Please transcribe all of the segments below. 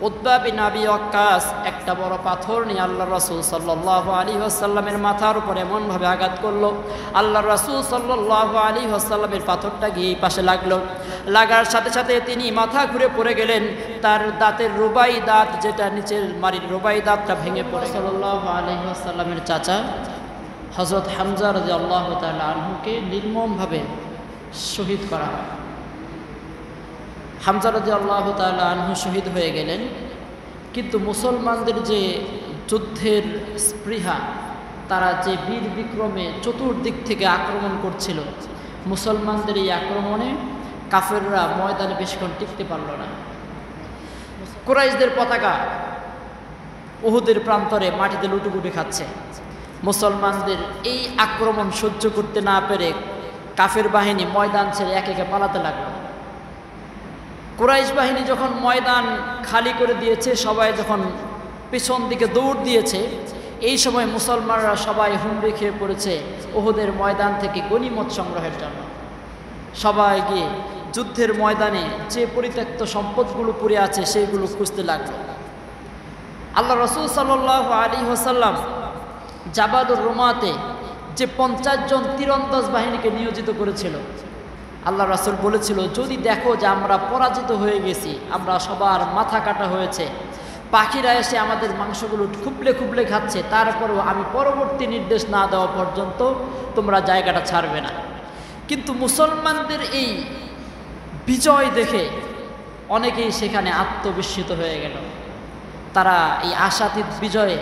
Utba বিন আবি ওয়াক্কাস একটা বড় পাথর নিয়ে আল্লাহ রাসূল সাল্লাল্লাহু আলাইহি ওয়াসাল্লামের মাথার উপর এমনভাবে আঘাত করলো, আল্লাহ রাসূল সাল্লাল্লাহু আলাইহি ওয়াসাল্লামের পাথরটা গিয়ে এই পাশে লাগলো। লাগার সাথে সাথে তিনি মাথা ঘুরে পড়ে গেলেন। তার দাঁতের রুবাই দাঁত, যেটা নিচের মাড়ির রুবাই দাঁতটা ভেঙে পড়ে। সাল্লাল্লাহু আলাইহি ওয়াসাল্লামের চাচা হযরত হামজা রাদিয়াল্লাহু তাআলা আনহুকে নির্মমভাবে শহীদ করা হয়। হামজা রাদিয়াল্লাহু তাআলা আনহু শহীদ হয়ে গেলেন, কিন্তু মুসলমানদের যে যুদ্ধের স্পৃহা, তারা যে বীর বিক্রমে চতুর্দিক থেকে আক্রমণ করছিল, মুসলমানদের এই আক্রমণে কাফেররা ময়দানে বেশিক্ষণ টিকতে পারল না। কুরাইশদের পতাকা উহুদের প্রান্তরে মাটিতে লুটুপুটি খাচ্ছে। মুসলমানদের এই আক্রমণ সহ্য করতে না পেরে কাফের বাহিনী ময়দান ছেড়ে একে একে পালাতে লাগলো। কুরাইশ বাহিনী যখন ময়দান খালি করে দিয়েছে, সবাই যখন পিছন দিকে দৌড় দিয়েছে, এই সময় মুসলমানরা সবাই হুমড়ি খেয়ে পড়েছে উহুদের ময়দান থেকে গনিমত সংগ্রহের জন্য। সবাই গিয়ে যুদ্ধের ময়দানে যে পরিত্যক্ত সম্পদগুলো পড়ে আছে সেইগুলো খুঁজতে লাগলো। আল্লাহ রাসূল সাল্লাল্লাহু আলাইহি ওয়াসাল্লাম জাবালুর রুমাতে যে 50 জন তীরন্দাজ বাহিনীকে নিয়োজিত করেছিল, আল্লাহ রাসূল বলেছিল, যদি দেখো যে আমরা পরাজিত হয়ে গেছি, আমরা সবার মাথা কাটা হয়েছে, পাখিরা এসে আমাদের মাংসগুলো খুবলে খুবলে খাচ্ছে, তারপরেও আমি পরবর্তী নির্দেশ না দেওয়া পর্যন্ত তোমরা জায়গাটা ছাড়বে না। কিন্তু মুসলমানদের এই বিজয় দেখে অনেকেই সেখানে আত্মবিস্মিত হয়ে গেল। তারা এই আশাতীত বিজয়ে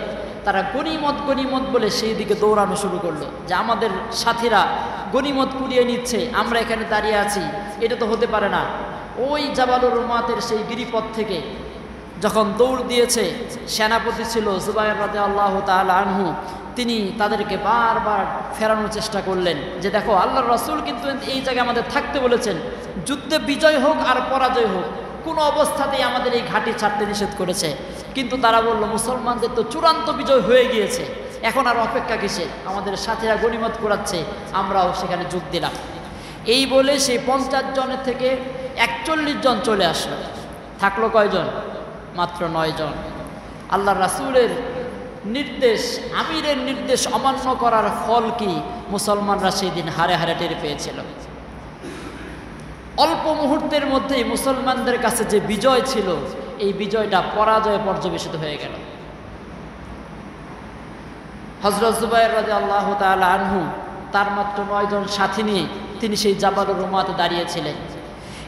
তারা গনিমত গনিমত বলে সেই দিকে দৌড়ানো শুরু করলো, যে আমাদের সাথীরা গনিমত কুড়িয়ে নিচ্ছে, আমরা এখানে দাঁড়িয়ে আছি, এটা তো হতে পারে না। ওই জাবালুর রুমাতের সেই গিরিপথ থেকে যখন দৌড় দিয়েছে, সেনাপতি ছিল জুবায়ের রাদিয়াল্লাহু তাআলা আনহু, তিনি তাদেরকে বারবার ফেরানোর চেষ্টা করলেন যে দেখো আল্লাহর রাসূল কিন্তু এই জায়গায় আমাদের থাকতে বলেছেন, যুদ্ধে বিজয় হোক আর পরাজয় হোক কোনো অবস্থাতেই আমাদের এই ঘাঁটি ছাড়তে নিষেধ করেছে। কিন্তু তারা বলল, মুসলমানদের তো চূড়ান্ত বিজয় হয়ে গিয়েছে, এখন আর অপেক্ষা কিসের, আমাদের সাথীরা গনিমত কুড়াচ্ছে, আমরাও সেখানে যোগ দিলাম। এই বলে সেই 50 জনের থেকে 41 জন চলে আসলো। থাকলো কয়জন? মাত্র 9 জন। আল্লাহ রাসূলের নির্দেশ, আমিরের নির্দেশ অমান্য করার ফল কি মুসলমানরা সেই দিন হারে হারে টের পেয়েছিল। অল্প মুহূর্তের মধ্যেই মুসলমানদের কাছে যে বিজয় ছিল, এই বিজয়টা পরাজয়ে পর্যবেসিত হয়ে গেল। হযরত জুবায়ের রাদিয়াল্লাহু তাআলা আনহু তার মাত্র 9 জন সাথী নিয়ে তিনি সেই জাবালুর রুমাতে দাঁড়িয়েছিলেন।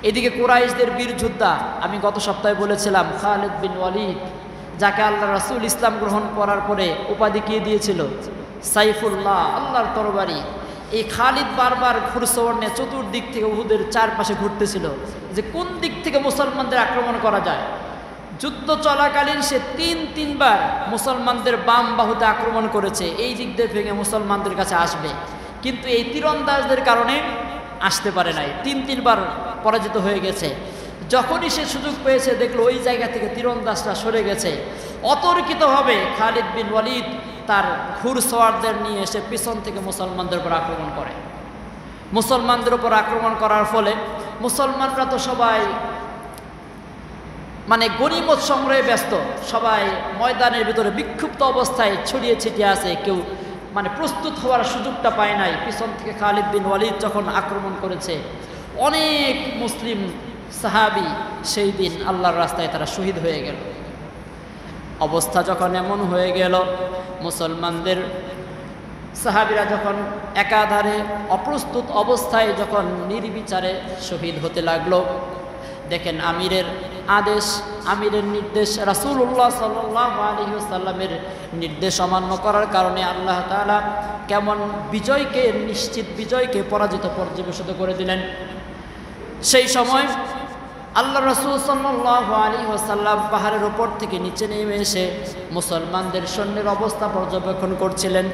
এদিকে কুরাইশদের বীর যোদ্ধা, আমি গত সপ্তাহে বলেছিলাম, খালিদ বিন ওয়ালিদ, যাকে আল্লাহ রাসূল ইসলাম গ্রহণ করার পরে উপাধি কে দিয়েছিল? সাইফুল্লাহ, আল্লাহর তরবারি। এই খালিদ বারবার ঘুরসওয়ার্ণে চতুর্দিক থেকে উহুদের চারপাশে ঘুরতেছিল যে কোন দিক থেকে মুসলমানদের আক্রমণ করা যায়। যুদ্ধ চলাকালীন সে তিনবার মুসলমানদের বাম বাহুতে আক্রমণ করেছে, এই দিক দিয়ে ভেঙে মুসলমানদের কাছে আসবে, কিন্তু এই তীরন্দাজদের কারণে আসতে পারে নাই, তিনবার পরাজিত হয়ে গেছে। যখনই সে সুযোগ পেয়েছে, দেখলো ওই জায়গা থেকে তীরন্দাজরা সরে গেছে, অতর্কিতভাবে খালিদ বিন ওয়ালিদ তার ঘুরসওয়ারদের নিয়ে এসে পিছন থেকে মুসলমানদের উপর আক্রমণ করে। মুসলমানদের উপর আক্রমণ করার ফলে মুসলমানরা তো সবাই গনিমত সংগ্রহে ব্যস্ত, সবাই ময়দানের ভিতরে বিক্ষুব্ধ অবস্থায় ছড়িয়ে ছিটিয়ে আছে, কেউ প্রস্তুত হওয়ার সুযোগটা পায় নাই। পিছন থেকে খালিদ বিন ওয়ালিদ যখন আক্রমণ করেছে, অনেক মুসলিম সাহাবী সেই দিন আল্লাহর রাস্তায় তারা শহীদ হয়ে গেল। অবস্থা যখন এমন হয়ে গেল, মুসলমানদের সাহাবীরা যখন একাধারে অপ্রস্তুত অবস্থায় যখন নির্বিচারে শহীদ হতে লাগলো, দেখেন আমিরের আদেশ, আমিরের নির্দেশ, রাসূলুল্লাহ সাল্লাল্লাহু আলাইহি ওয়াসাল্লামের নির্দেশ অমান্য করার কারণে আল্লাহ তাআলা কেমন বিজয়কে, নিশ্চিত বিজয়কে পরাজিত পর্যবেসিত করে দিলেন। সেই সময় আল্লাহ রাসূল সাল্লাল্লাহু আলাইহি ওয়াসাল্লাম পাহাড়ের উপর থেকে নিচে নেমে এসে মুসলমানদের সৈন্যের অবস্থা পর্যবেক্ষণ করছিলেন।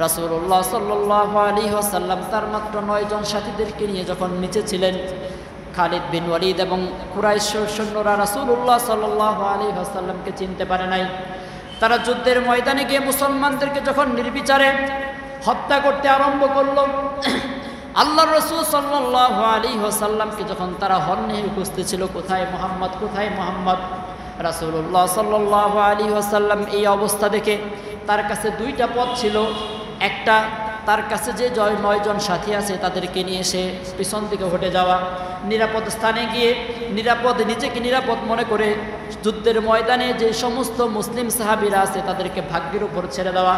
রাসূলুল্লাহ সাল্লাল্লাহু আলাইহি ওয়াসাল্লাম তার মাত্র 9 জন সাথীদেরকে নিয়ে যখন নিচে ছিলেন, খালিদ বিন ওয়ালিদ এবং কুরাইশ সৈন্যরা রাসূলুল্লাহ সাল্লাল্লাহু আলাইহি ওয়াসাল্লামকে চিনতে পারে নাই। তারা যুদ্ধের ময়দানে গিয়ে মুসলমানদেরকে যখন নির্বিচারে হত্যা করতে আরম্ভ করলো, আল্লাহর রাসূল সাল্লাল্লাহু আলাইহি ওয়াসাল্লামকে যখন তারা হন্যে খুঁজতেছিল, কোথায় মুহাম্মদ, কোথায় মুহাম্মদ, রাসূলুল্লাহ সাল্লাল্লাহু আলাইহি ওয়াসাল্লাম এই অবস্থা দেখে, তার কাছে দুইটা পথ ছিল। একটা, তার কাছে যে 9 জন সাথী আছে তাদেরকে নিয়ে এসে পিছন দিকে হটে যাওয়া, নিরাপদ স্থানে গিয়ে নিজেকে নিরাপদ মনে করে যুদ্ধের ময়দানে যে সমস্ত মুসলিম সাহাবীরা আছে তাদেরকে ভাগ্যের উপর ছেড়ে দেওয়া,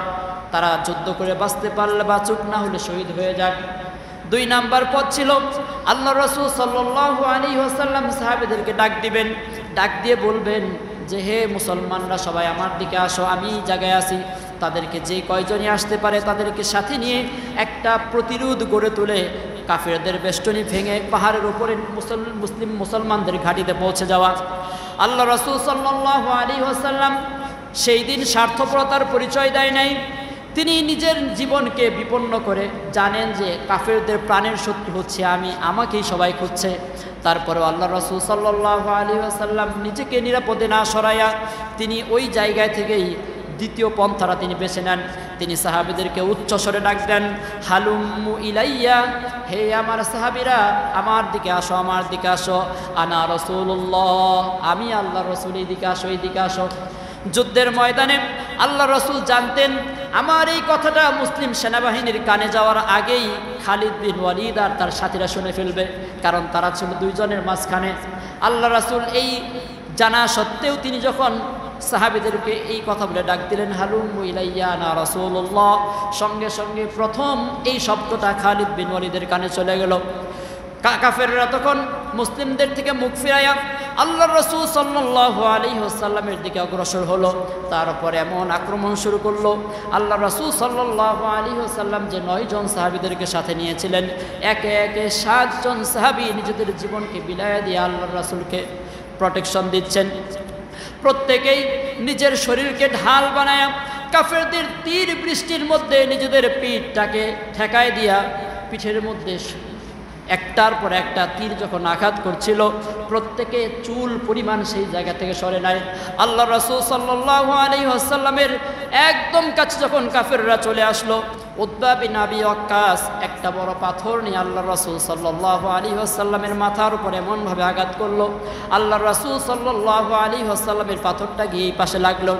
তারা যুদ্ধ করে বাঁচতে পারলে বাঁচুক, না হলে শহীদ হয়ে যাক। 2 নাম্বার পথ ছিল, আল্লাহ রাসূল সাল্লাল্লাহু আলাইহি ওয়াসাল্লাম সাহাবীদেরকে ডাক দিবেন, ডাক দিয়ে বলবেন যে হে মুসলমানরা সবাই আমার দিকে আসো, আমি জায়গায় আছি। তাদেরকে যে কয়জনই আসতে পারে তাদেরকে সাথে নিয়ে একটা প্রতিরোধ গড়ে তুলে কাফেরদের বেষ্টনী ভেঙে পাহাড়ের উপরে মুসলমানদের ঘাঁটিতে পৌঁছে যাওয়া। আল্লাহ রাসূল সাল্লাল্লাহু আলাইহি ওয়াসাল্লাম সেই দিন স্বার্থপরতার পরিচয় দেয় নাই। তিনি নিজের জীবনকে বিপন্ন করে জানেন যে কাফেরদের প্রাণের শত্রু হচ্ছে আমাকেই সবাই খুঁজছে। তারপরেও আল্লাহ রাসূল সাল্লাল্লাহু আলাইহি ওয়াসাল্লাম নিজেকে নিরাপদে না সরাইয়া তিনি ওই জায়গায় থেকেই দ্বিতীয় পন্থাটা তিনি বেছে নেন। তিনি সাহাবীদেরকে উচ্চস্বরে ডাক দেন, হালুম্মু ইলাইয়া, হে আমার সাহাবীরা আমার দিকে আসো, আমার দিকে আসো, আনা রাসূলুল্লাহ, আমি আল্লাহর রাসূল, এই দিকে আসো, এই দিকে আসো। যুদ্ধের ময়দানে আল্লাহ রাসূল জানতেন আমার এই কথাটা মুসলিম সেনাবাহিনীর কানে যাওয়ার আগেই খালিদ বিন ওয়ালিদ আর তার সাথীরা শুনে ফেলবে, কারণ তারা ছিল 2 জনের মাঝখানে। আল্লাহ রাসূল এই জানা সত্ত্বেও তিনি যখন সাহাবীদেরকে এই কথা বলে ডাক দিলেন, হালুম্মু ইলাইয়া না রাসূলুল্লাহ, সঙ্গে সঙ্গে প্রথম এই শব্দটা খালিদ বিন ওয়ালিদের কানে চলে গেল। কাফেররা তখন মুসলিমদের থেকে মুখ ফিরাইয়া আল্লাহর রাসূল সাল্লাল্লাহু আলাইহি ওয়াসাল্লামের দিকে অগ্রসর হলো। তারপর এমন আক্রমণ শুরু করলো, আল্লাহর রাসূল সাল্লাল্লাহু আলাইহি ওয়াসাল্লাম যে 9 জন সাহাবীদেরকে সাথে নিয়েছিলেন, একে একে 7 জন সাহাবী নিজেদের জীবনকে বিলায়া দিয়ে আল্লাহর রাসূলকে প্রোটেকশন দিচ্ছেন। প্রত্যেকেই নিজের শরীরকে ঢাল বানায়া কাফেরদের তীর বৃষ্টির মধ্যে নিজেদের পিঠটাকে ঠেকায় দিয়া পিঠের মধ্যে একটার পর একটা তীর যখন আঘাত করছিল, প্রত্যেকে চুল পরিমাণ সেই জায়গা থেকে সরে নাই। আল্লাহ রাসূল সাল্লাল্লাহু আলাইহি ওয়াসাল্লামের একদম কাছে যখন কাফেররা চলে আসলো, উতবা বিন আবি ওয়াক্কাস একটা বড় পাথর নিয়ে আল্লাহ রাসূল সাল্লাল্লাহু আলাইহি ওয়াসাল্লামের মাথার উপর এমনভাবে আঘাত করলো, আল্লাহ রাসূল সাল্লাল্লাহু আলাইহি ওয়াসাল্লামের পাথরটা গিয়ে পাশে লাগলো।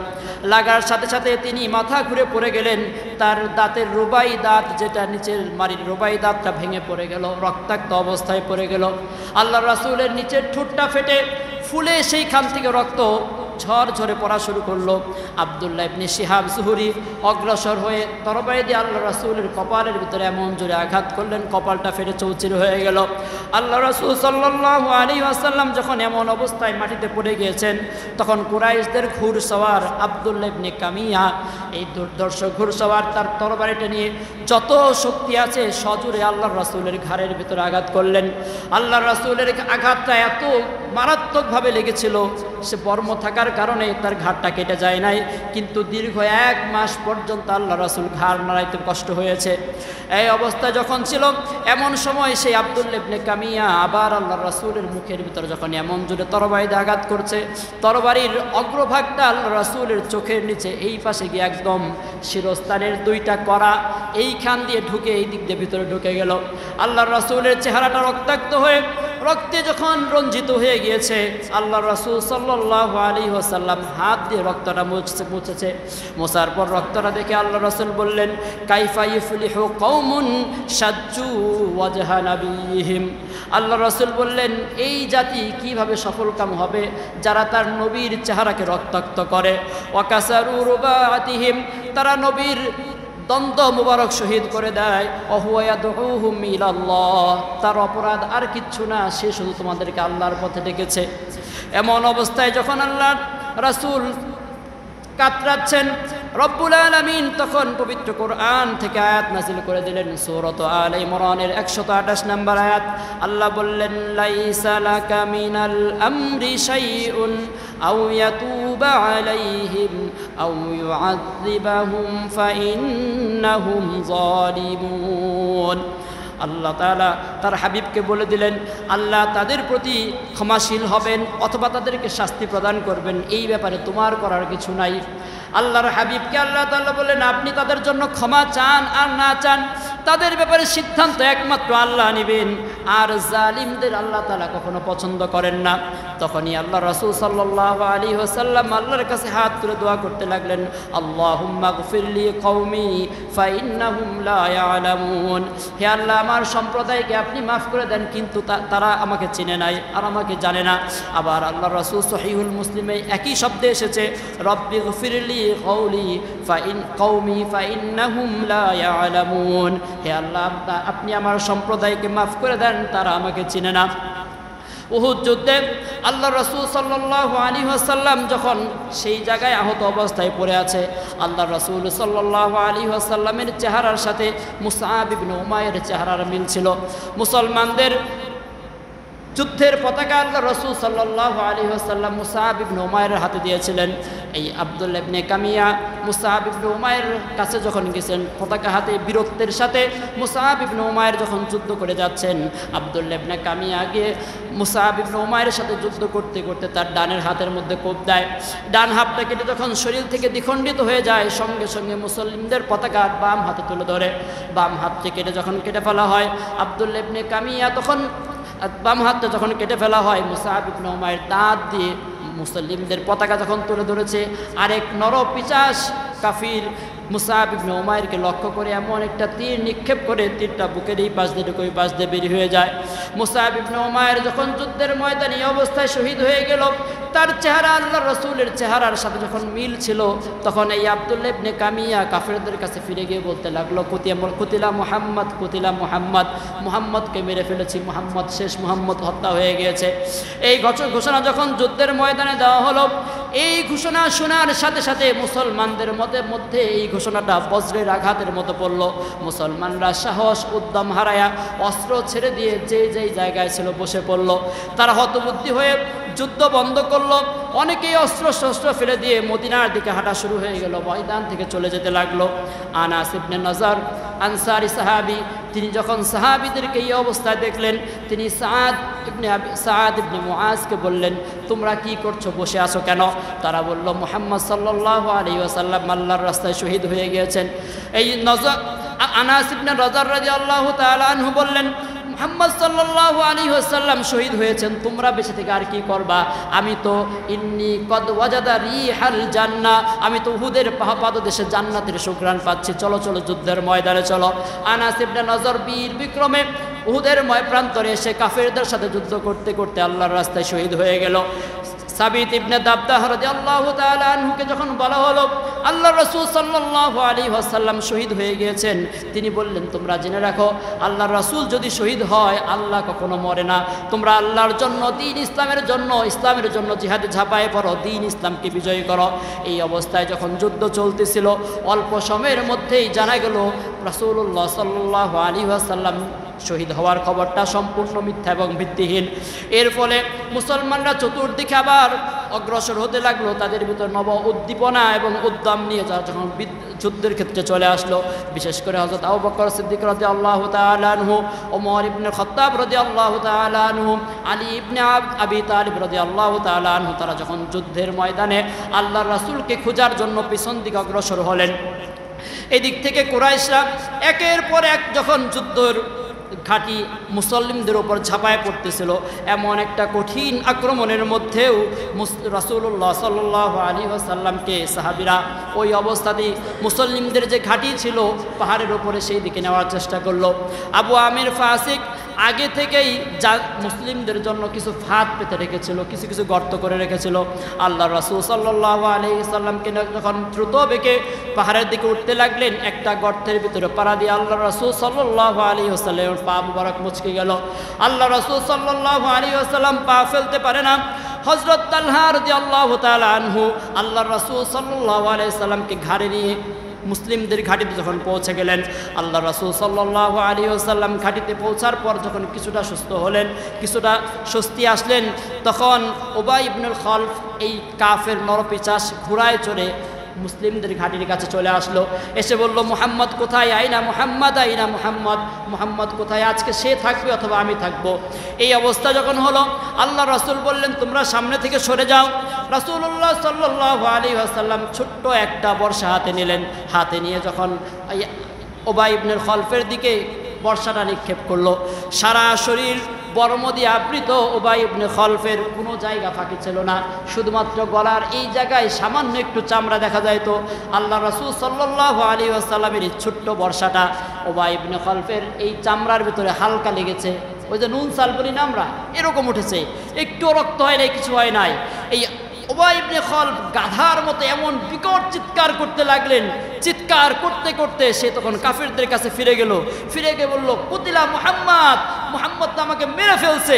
লাগার সাথে সাথে তিনি মাথা ঘুরে পড়ে গেলেন, তার দাঁতের রুবাই দাঁত, যেটা নিচের মারির রুবাই দাঁতটা ভেঙে পড়ে গেল, রক্তাক্ত অবস্থায় পড়ে গেল। আল্লাহ রাসূলের নিচের ঠোঁটটা ফেটে ফুলে সেইখান থেকে রক্ত ঝরঝরে পড়া শুরু করলো। আব্দুল্লাহ ইবনে শিহাব যুহরি অগ্রসর হয়ে তরবারি দিয়ে আল্লাহ রাসূলের কপালের ভিতরে এমন জোরে আঘাত করলেন, কপালটা ফেটে চৌচির হয়ে গেল। আল্লাহ রাসূল সাল্লাল্লাহু আলাইহি ওয়াসাল্লাম যখন এমন অবস্থায় মাটিতে পড়ে গিয়েছেন, তখন কুরাইশদের ঘুড়সওয়ার আব্দুল্লাহ ইবনে কামিয়া, এই দুর্ধর্ষ ঘুড়সওয়ার তার তরবারিটা নিয়ে যত শক্তি আছে সজোরে আল্লাহর রাসূলের ঘাড়ের ভিতরে আঘাত করলেন। আল্লাহর রাসূলের আঘাতটা এত মারাত্মকভাবে লেগেছিল, সে বর্ম থাকার কারণে তার ঘাড়টা কেটে যায় নাই, কিন্তু দীর্ঘ 1 মাস পর্যন্ত আল্লাহ রাসূল ঘাড় নাড়াইতে কষ্ট হয়েছে। এই অবস্থা যখন ছিল, এমন সময় সেই আব্দুল্লাহ ইবনে কামিয়া আবার আল্লাহ রাসূলের মুখের ভিতরে যখন এমন জোরে তরবারি দিয়ে আঘাত করছে, তরবারির অগ্রভাগটা আল্লাহ রাসূলের চোখের নিচে এই পাশে গিয়ে একদম শিরস্থানের 2টা কড়া এইখান দিয়ে ঢুকে এই দিক দিয়ে ভিতরে ঢুকে গেল। আল্লাহ রাসূলের চেহারাটা রক্তাক্ত হয়ে রক্তে যখন রঞ্জিত হয়ে গিয়েছে, আল্লাহ রাসূল সাল্লাল্লাহু আলাইহি ওয়াসাল্লাম হাত দিয়ে রক্তটা মুছেছে। মোছার পর রক্তটা দেখে আল্লাহ রাসূল বললেন, কাইফা ইফলিহু কওমুন শাজ্জু ওয়াজহা নবীহিম। আল্লাহ রাসূল বললেন, এই জাতি কিভাবে সফলকাম হবে যারা তার নবীর চেহারাকে রক্তাক্ত করে। ওয়াকাসারু রুবাতিহিম, তারা নবীর দন্ত মুবারক শহীদ করে দেয়। অহুয়াদুহুম ইলাল্লাহ, তার অপরাধ আর কিচ্ছু না, সে শুধু তোমাদেরকে আল্লাহর পথে ডেকেছে। এমন অবস্থায় যখন আল্লাহ রাসূল কাতরাচ্ছেন, রব্বুল আলামিন তখন পবিত্র কোরআন থেকে আয়াত নাযিল করে দিলেন। সূরাত আলে ইমরানের 128 নম্বর আয়াত, আল্লাহ বললেন, লাইসা লাকা মিনাল আমরি শাইউন আও ইয়াতুবা আলাইহিম আও ইউআযযিবাহুম ফাইন্নাহুম যালিমুন। আল্লাহ তাআলা তার হাবিবকে বলে দিলেন, আল্লাহ তাদের প্রতি ক্ষমাশীল হবেন অথবা তাদেরকে শাস্তি প্রদান করবেন, এই ব্যাপারে তোমার করার কিছু নাই। আল্লাহর হাবিবকে আল্লাহ তাআলা বলেন, আপনি তাদের জন্য ক্ষমা চান আর না চান তাদের ব্যাপারে সিদ্ধান্ত একমাত্র আল্লাহ নেবেন, আর জালিমদের আল্লাহ তাআলা কখনো পছন্দ করেন না। তখনই আল্লাহ রাসূল সাল্লাল্লাহু আলাইহি ওয়াসাল্লাম আল্লাহর কাছে হাত তুলে দোয়া করতে লাগলেন, আল্লাহুম্মা গফিরলি কওমি ফাইন্নাহুম লা ইয়ালামুন। হে আল্লাহ, আমার সম্প্রদায়কে আপনি মাফ করে দেন, কিন্তু তারা আমাকে চেনে নাই আর আমাকে জানে না। আবার আল্লাহ রাসূল সহিহুল মুসলিমে একই শব্দে এসেছে, রব্বি গফিরলি কওমি ফাইন্নাহুম লা ইয়ালামুন। হে আল্লাহ, আপনি আমার সম্প্রদায়কে মাফ করে দেন, তারা আমাকে চিনে না। উহুদ যুদ্ধে আল্লাহ রাসূল সাল্লাল্লাহু আলাইহি ওয়াসাল্লাম যখন সেই জায়গায় আহত অবস্থায় পড়ে আছে, আল্লাহ রাসূল সাল্লাল্লাহু আলাইহি ওয়াসাল্লামের চেহারার সাথে মুসআব ইবনে উমাইরের চেহারার মিল ছিল। মুসলমানদের যুদ্ধের পতাকা আল্লাহ রাসূল সাল্লাল্লাহু আলাইহি ওয়াসাল্লাম মুসআব ইবনে উমাইরের হাতে দিয়েছিলেন। এই আব্দুল্লাহ ইবনে কামিয়া মুসআব ইবনে উমাইরের কাছে যখন গেছেন পতাকা হাতে, বীরত্বের সাথে মুসআব ইবনে উমাইর যখন যুদ্ধ করে যাচ্ছেন, আব্দুল্লাহ ইবনে কামিয়া গিয়ে মুসআব ইবনে উমাইরের সাথে যুদ্ধ করতে করতে তার ডানের হাতের মধ্যে কোপ দেয়। ডান হাতটা কেটে যখন শরীর থেকে দ্বিখণ্ডিত হয়ে যায়, সঙ্গে সঙ্গে মুসলিমদের পতাকা বাম হাতে তুলে ধরে। বাম হাতটি কেটে ফেলা হয়। আব্দুল্লাহ ইবনে কামিয়া তখন বাম হাতটা যখন কেটে ফেলা হয়, মুসআব ইবনে উমাইর দাঁত দিয়ে মুসলিমদের পতাকা যখন তুলে ধরেছে, আরেক নরপিশাচ কাফির মুসআব ইবনে উমাইরকে লক্ষ্য করে এমন একটা তীর নিক্ষেপ করে, তীরটা বুকের এই পাশ দিয়ে ওই পাশ দিয়ে বেরিয়ে হয়ে যায়। মুসআব ইবনে উমাইর যখন যুদ্ধের ময়দানে এই অবস্থায় শহীদ হয়ে গেল, তার চেহারা আল্লাহ রাসূলের চেহারার সাথে যখন মিল ছিল, তখন এই আব্দুল্লাহ ইবনে কামিয়া কাফেরদের কাছে ফিরে গিয়ে বলতে লাগলো, কুতিলা মুহাম্মদ, কুতিলা মুহাম্মদ, মুহাম্মদকে মেরে ফেলেছি, মুহাম্মদ শেষ, মুহাম্মদ হত্যা হয়ে গিয়েছে। এই ঘোষণা যখন যুদ্ধের ময়দানে দেওয়া হলো, এই ঘোষণা শোনার সাথে সাথে মুসলমানদের মধ্যে এই ঘোষণাটা বজ্রের আঘাতের মতো পড়ল। মুসলমানরা সাহস উদ্যম হারায়া অস্ত্র ছেড়ে দিয়ে যেই জায়গায় ছিল বসে পড়ল। তারা হতবুদ্ধি হয়ে যুদ্ধ বন্ধ করলো। অনেকেই অস্ত্র ফেলে দিয়ে মদিনার দিকে হাঁটা শুরু হয়ে গেল, ময়দান থেকে চলে যেতে লাগলো। আনাস ইবনে নজর আনসারি সাহাবী, তিনি যখন সাহাবীদেরকে এই অবস্থায় দেখলেন, তিনি সাদ ইবনে মুআজকে বললেন, তোমরা কি করছো, বসে আছো কেন? তারা বলল, মুহাম্মদ সাল্লাল্লাহু আলাইহি ওয়াসাল্লাম আল্লাহর রাস্তায় শহীদ হয়ে গিয়েছেন। এই আনাস ইবনে নজর রাদিয়াল্লাহু তাআলা আনহু বললেন, মুহাম্মদ সাল্লাল্লাহু আলাইহি ওয়াসাল্লাম শহীদ হয়েছেন, তোমরা বেঁচে থেকে আর কি করবা? আমি তো ইন্নী কদ ওয়াজাদা রিহাল জান্নাহ, আমি তো উহুদের পাদদেশে জান্নাতের সুঘ্রাণ পাচ্ছি, চলো চলো যুদ্ধের ময়দানে চলো। আনাস ইবনে নজর বীর বিক্রমে উহুদের প্রান্তরে এসে কাফেরদের সাথে যুদ্ধ করতে করতে আল্লাহর রাস্তায় শহীদ হয়ে গেল। সাবিত ইবনে দাবদাহ রাদিয়াল্লাহু তাআলা আনহুকে যখন বলা হলো আল্লাহ রাসূল সাল্লাল্লাহু আলাইহি ওয়াসাল্লাম শহীদ হয়ে গিয়েছেন, তিনি বললেন, তোমরা জেনে রাখো, আল্লাহর রাসূল যদি শহীদ হয়, আল্লাহ কখনো মরে না। তোমরা আল্লাহর জন্য, দ্বীন ইসলামের জন্য জিহাদে ঝাঁপায়ে পড়ো, দ্বীন ইসলামকে বিজয়ী করো। এই অবস্থায় যখন যুদ্ধ চলতেছিল, অল্প সময়ের মধ্যেই জানা গেল রাসূলুল্লাহ সাল্লাল্লাহু আলাইহি ওয়াসাল্লাম শহীদ হওয়ার খবরটা সম্পূর্ণ মিথ্যা এবং ভিত্তিহীন। এর ফলে মুসলমানরা চতুর্দিকে আবার অগ্রসর হতে লাগলো। তাদের ভিতর নব উদ্দীপনা এবং উদ্যম নিয়ে যারা যখন যুদ্ধের ক্ষেত্রে চলে আসলো, বিশেষ করে হযরত আবু বকর সিদ্দিক রাদিয়াল্লাহু তাআলা আনহু, ওমর ইবনে খাত্তাব রাদিয়াল্লাহু তাআলা আনহু, আলী ইবনে আবি তালিব রাদিয়াল্লাহু তাআলা আনহু, তারা যখন যুদ্ধের ময়দানে আল্লাহর রাসূলকে খোঁজার জন্য পিছন দিকে অগ্রসর হলেন। এদিক থেকে কুরাইশরা একের পর এক যখন যুদ্ধের ঘাঁটি মুসলিমদের ওপর ঝাঁপায় পড়তেছিল, এমন একটা কঠিন আক্রমণের মধ্যেও রাসূলুল্লাহ সাল্লাল্লাহু আলাইহি ওয়াসাল্লামকে সাহাবীরা ওই অবস্থাতেই মুসলিমদের যে ঘাঁটি ছিল পাহাড়ের ওপরে, সেই দিকে নেওয়ার চেষ্টা করলো। আবু আমির ফাসিক আগে থেকেই মুসলিমদের জন্য কিছু ফাঁদ পেতে রেখেছিল, কিছু কিছু গর্ত করে রেখেছিল। আল্লাহ রাসূল সাল্লাল্লাহু আলাইহি ওয়াসাল্লামকে যখন দ্রুত বেগে পাহাড়ের দিকে উঠতে লাগলেন, একটা গর্তের ভিতরে পাড়া দিয়ে আল্লাহ রাসূল সাল্লাল্লাহু আলাইহি ওয়াসাল্লামের পা মুবারক মুচকে গেল। আল্লাহ রাসূল সাল্লাল্লাহু আলাইহি ওয়াসাল্লাম পা ফেলতে পারে না। হযরত তালহা রাদিয়াল্লাহু তাআলা আনহু আল্লাহ রাসূল সাল্লাল্লাহু আলাইহি ওয়াসাল্লামকে ঘাড়ে নিয়ে মুসলিমদের ঘাঁটিতে যখন পৌঁছে গেলেন, আল্লাহ রাসূল সাল্লাল্লাহু আলাইহি ওয়াসাল্লাম ঘাঁটিতে পৌঁছার পর যখন কিছুটা সুস্থ হলেন, কিছুটা স্বস্তি আসলেন, তখন উবাই ইবনুল খালফ, এই কাফের নরপিশাচ, ঘোড়ায় চড়ে মুসলিমদের ঘাঁটির কাছে চলে আসলো। এসে বলল, মুহাম্মদ কোথায়? আইনা মুহাম্মদ, আইনা মুহাম্মদ, মুহাম্মদ কোথায়? আজকে সে থাকবে অথবা আমি থাকব। এই অবস্থা যখন হলো, আল্লাহ রাসূল বললেন, তোমরা সামনে থেকে সরে যাও। রাসূলুল্লাহ সাল্লাল্লাহু আলাইহি ওয়াসাল্লাম ছোট্ট একটা বর্শা হাতে নিলেন। হাতে নিয়ে যখন উবাই ইবনে খলফের দিকে বর্ষাটা নিক্ষেপ করলো। সারা শরীর বর্ম দিয়ে আবৃত উবাই ইবনে খলফের কোনো জায়গা ফাঁকি ছিল না, শুধুমাত্র গলার এই জায়গায় সামান্য একটু চামড়া দেখা যায়। তো আল্লাহ রাসূল সাল্লাল্লাহু আলাইহি ওয়াসাল্লামের এই ছোট্ট বর্ষাটা উবাই ইবনে খলফের এই চামড়ার ভিতরে হালকা লেগেছে, ওই যে নুন সাল বলি না আমরা, এরকম উঠেছে, একটু রক্ত হয় নাই, কিছু হয় নাই। এই উবাই ইবনে খলফ গাধার মতো এমন বিকট চিৎকার করতে লাগলেন, চিৎকার করতে করতে সে তখন কাফিরদের কাছে ফিরে গেল, ফিরে গিয়ে বলল, কুতিলা মুহাম্মদ, মুহাম্মদ তো আমাকে মেরে ফেলছে,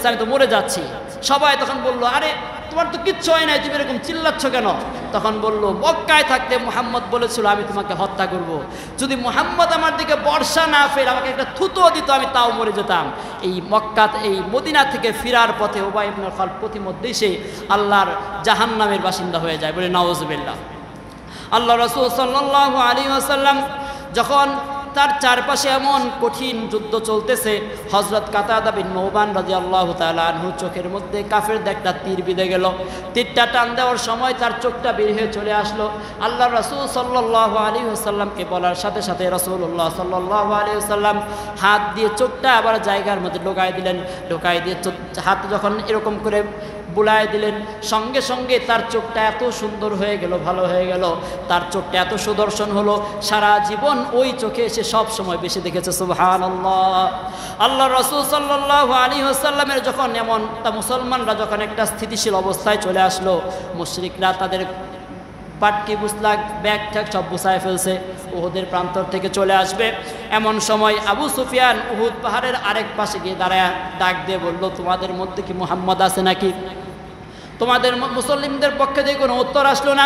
আমি তো মরে যাচ্ছি। সবাই তখন বলল, আরে তোমার তো কিচ্ছু হয় নাই, তুমি এরকম চিল্লাচ্ছ কেন? তখন বলল, মক্কায় থাকতে মুহাম্মদ বলেছিল আমি তোমাকে হত্যা করব, যদি মুহাম্মদ আমার দিকে বর্ষা না ফের আমাকে একটা থুতো দিত আমি তাও মরে যেতাম। এই এই মদিনা থেকে ফিরার পথে উবাই ইবনে খলফ প্রতিমধ্যেই সে আল্লাহর জাহান্নামের বাসিন্দা হয়ে যায়, বলে নাউজুবিল্লাহ। আল্লাহ রাসূল সাল্লাল্লাহু আলাইহি ওয়াসাল্লাম যখন তার চারপাশে এমন কঠিন যুদ্ধ চলতেছে, হযরত কাতাদা বিন নওবান রাদিয়াল্লাহু তাআলা আনহু চোখের মধ্যে কাফেরদের একটা তীর বিঁধে গেল। তীরটা টান দেওয়ার সময় তার চোখটা বের হয়ে চলে আসলো। আল্লাহ রাসূল সাল্লাল্লাহু আলাইহি ওয়াসাল্লামকে বলার সাথে সাথে রাসূলুল্লাহ সাল্লাল্লাহু আলাইহি ওয়াসাল্লাম হাত দিয়ে চোখটা আবার জায়গার মধ্যে ঢোকায় দিলেন। ঢোকায় দিয়ে হাত যখন এরকম করে বুলায় দিলেন, সঙ্গে সঙ্গে তার চোখটা এত সুন্দর হয়ে গেল, ভালো হয়ে গেল, তার চোখটা এত সুদর্শন হলো, সারা জীবন ওই চোখে এসে সব সময় বেশি দেখেছে। সুবহানাল্লাহ। আল্লাহ রাসূল সাল্লাল্লাহু আলাইহি ওয়াসাল্লামের যখন এমন তা মুসলমানরা যখন একটা স্থিতিশীল অবস্থায় চলে আসলো, মুশরিকরা তাদের পাটকি বুসলাক ব্যাগ ঠ্যাগ সব বুঝায় ফেলছে, উহুদের প্রান্তর থেকে চলে আসবে, এমন সময় আবু সুফিয়ান উহুদ পাহাড়ের আরেক পাশে গিয়ে দাঁড়ায় ডাক দিয়ে বলল, তোমাদের মধ্যে কি মুহাম্মদ আছে নাকি? তোমাদের মুসলিমদের পক্ষে দিয়ে কোনো উত্তর আসলো না।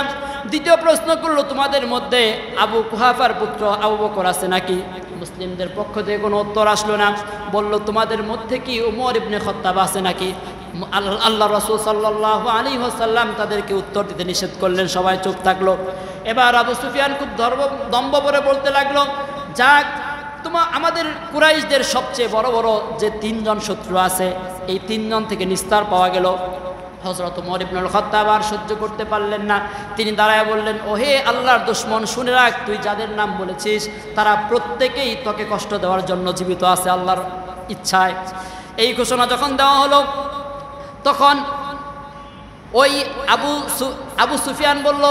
দ্বিতীয় প্রশ্ন করলো, তোমাদের মধ্যে আবু কুহাফার পুত্র আবু বকর আছে নাকি? মুসলিমদের পক্ষ থেকে কোনো উত্তর আসলো না। বলল, তোমাদের মধ্যে কি উমর ইবনে খাত্তাব আছে নাকি? আল্লাহ রাসূল সাল্লাল্লাহু আলাইহি ওয়াসাল্লাম তাদেরকে উত্তর দিতে নিষেধ করলেন, সবাই চুপ থাকলো। এবার আবু সুফিয়ান খুব দম্ভ করে বলতে লাগলো, যাক, আমাদের কুরাইশদের সবচেয়ে বড় বড় যে তিনজন শত্রু আছে, এই তিনজন থেকে নিস্তার পাওয়া গেল। হযরত ওমর ইবনুল খাত্তাব আর সহ্য করতে পারলেন না, তিনি দাঁড়ায় বললেন, ওহে আল্লাহর দুশমন, শুনে রাখ, তুই যাদের নাম বলেছিস তারা প্রত্যেকেই তোকে কষ্ট দেওয়ার জন্য জীবিত আছে আল্লাহর ইচ্ছায়। এই ঘোষণা যখন দেওয়া হলো, তখন ওই আবু সুফিয়ান বলল,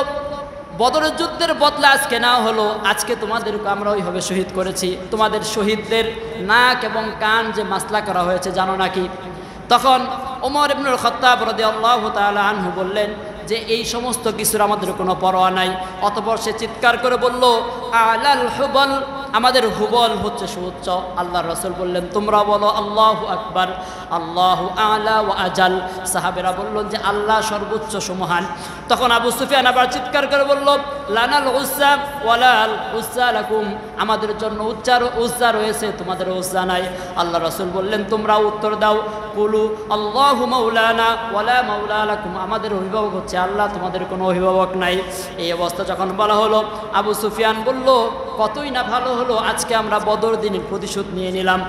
বদরের যুদ্ধের বদলা আজকে না হলো, আজকে তোমাদেরকে আমরা ওইভাবে শহীদ করেছি, তোমাদের শহীদদের নাক এবং কান যে মাসলা করা হয়েছে জানো নাকি? তখন ওমর ইবনুল খাত্তাব রাদিয়াল্লাহু তাআলা আনহু বললেন যে এই সমস্ত কিছুর আমাদের কোনো পরোয়া নাই। অতঃপর সে চিৎকার করে বলল, আলাল হুবল, আমাদের হুবল হচ্ছে সুউচ্চ। আল্লাহর রাসূল বললেন, তোমরা বলো আল্লাহু আকবার, আল্লাহু আলা ওয়া আজাল। সাহাবেরা বললেন যে আল্লাহ সর্বোচ্চ সুমহান। তখন আবু সুফিয়ান আবার চিৎকার করে বলল, লানাল উজ্জা ওয়ালাল উজ্জা লাকুম, আমাদের জন্য উজ্জা রয়েছে, তোমাদের উজ্জা নাই। আল্লাহ রাসূল বললেন, তোমরা উত্তর দাও, কুলু আল্লাহু মাওলানা ওয়ালা মাওলা লাকুম, আমাদের অভিভাবক হচ্ছে আল্লাহ, তোমাদের কোনো অভিভাবক নাই। এই অবস্থা যখন বলা হলো, আবু সুফিয়ান বলল, কতই না ভালো হলো, আজকে আমরা বদর দিনের প্রতিশোধ নিয়ে নিলাম।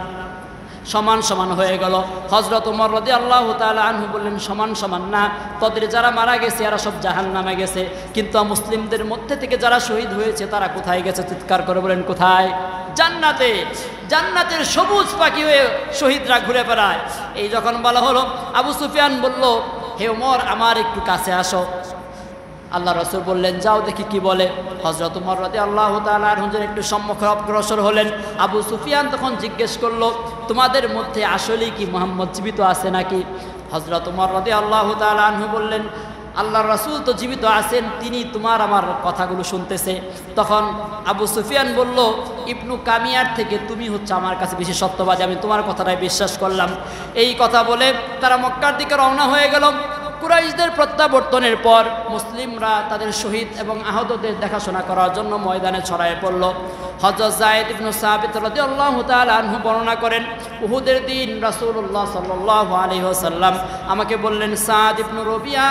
সমান সমান হয়ে গেল। হযরত ওমর রাদিয়াল্লাহু তাআলা আনহু বললেন, সমান সমান না, তাদের যারা মারা গেছে এরা সব জাহান্নামে গেছে, কিন্তু মুসলিমদের মধ্যে থেকে যারা শহীদ হয়েছে তারা কোথায় গেছে? চিৎকার করে বলেন, কোথায়? জান্নাতে। জান্নাতের সবুজ পাখি হয়ে শহীদরা ঘুরে বেড়ায়। এই যখন বলা হলো, আবু সুফিয়ান বলল, হে ওমর, আমার একটু কাছে আসো। আল্লাহ রাসূল বললেন, যাও দেখি কি বলে। হযরত ওমর রাদিয়াল্লাহু তাআলা আনহু একটু সম্মুখে অগ্রসর হলেন। আবু সুফিয়ান তখন জিজ্ঞেস করলো, তোমাদের মধ্যে আসলেই কি মুহাম্মদ জীবিত আছে নাকি? হযরত ওমর রাদিয়াল্লাহু তাআলা আনহু বললেন, আল্লাহর রাসূল তো জীবিত আছেন, তিনি তোমার আমার কথাগুলো শুনতেছে। তখন আবু সুফিয়ান বলল, ইবনু কামিয়ার থেকে তুমি হচ্ছে আমার কাছে বেশি সত্যবাদী, আমি তোমার কথাটাই বিশ্বাস করলাম। এই কথা বলে তারা মক্কার দিকে রওনা হয়ে গেল। কুরাইশদের প্রত্যাবর্তনের পর মুসলিমরা তাদের শহীদ এবং আহতদের দেখাশোনা করার জন্য ময়দানে ছড়ায় পড়ল। হযরত যায়েদ ইবনে সাবিত রাদিয়াল্লাহু তাআলা আনহু বর্ণনা করেন, উহুদের দিন রাসূলুল্লাহ সাল্লাল্লাহু আলাইহি ওয়াসাল্লাম আমাকে বললেন, সাদ ইবনে রবিয়া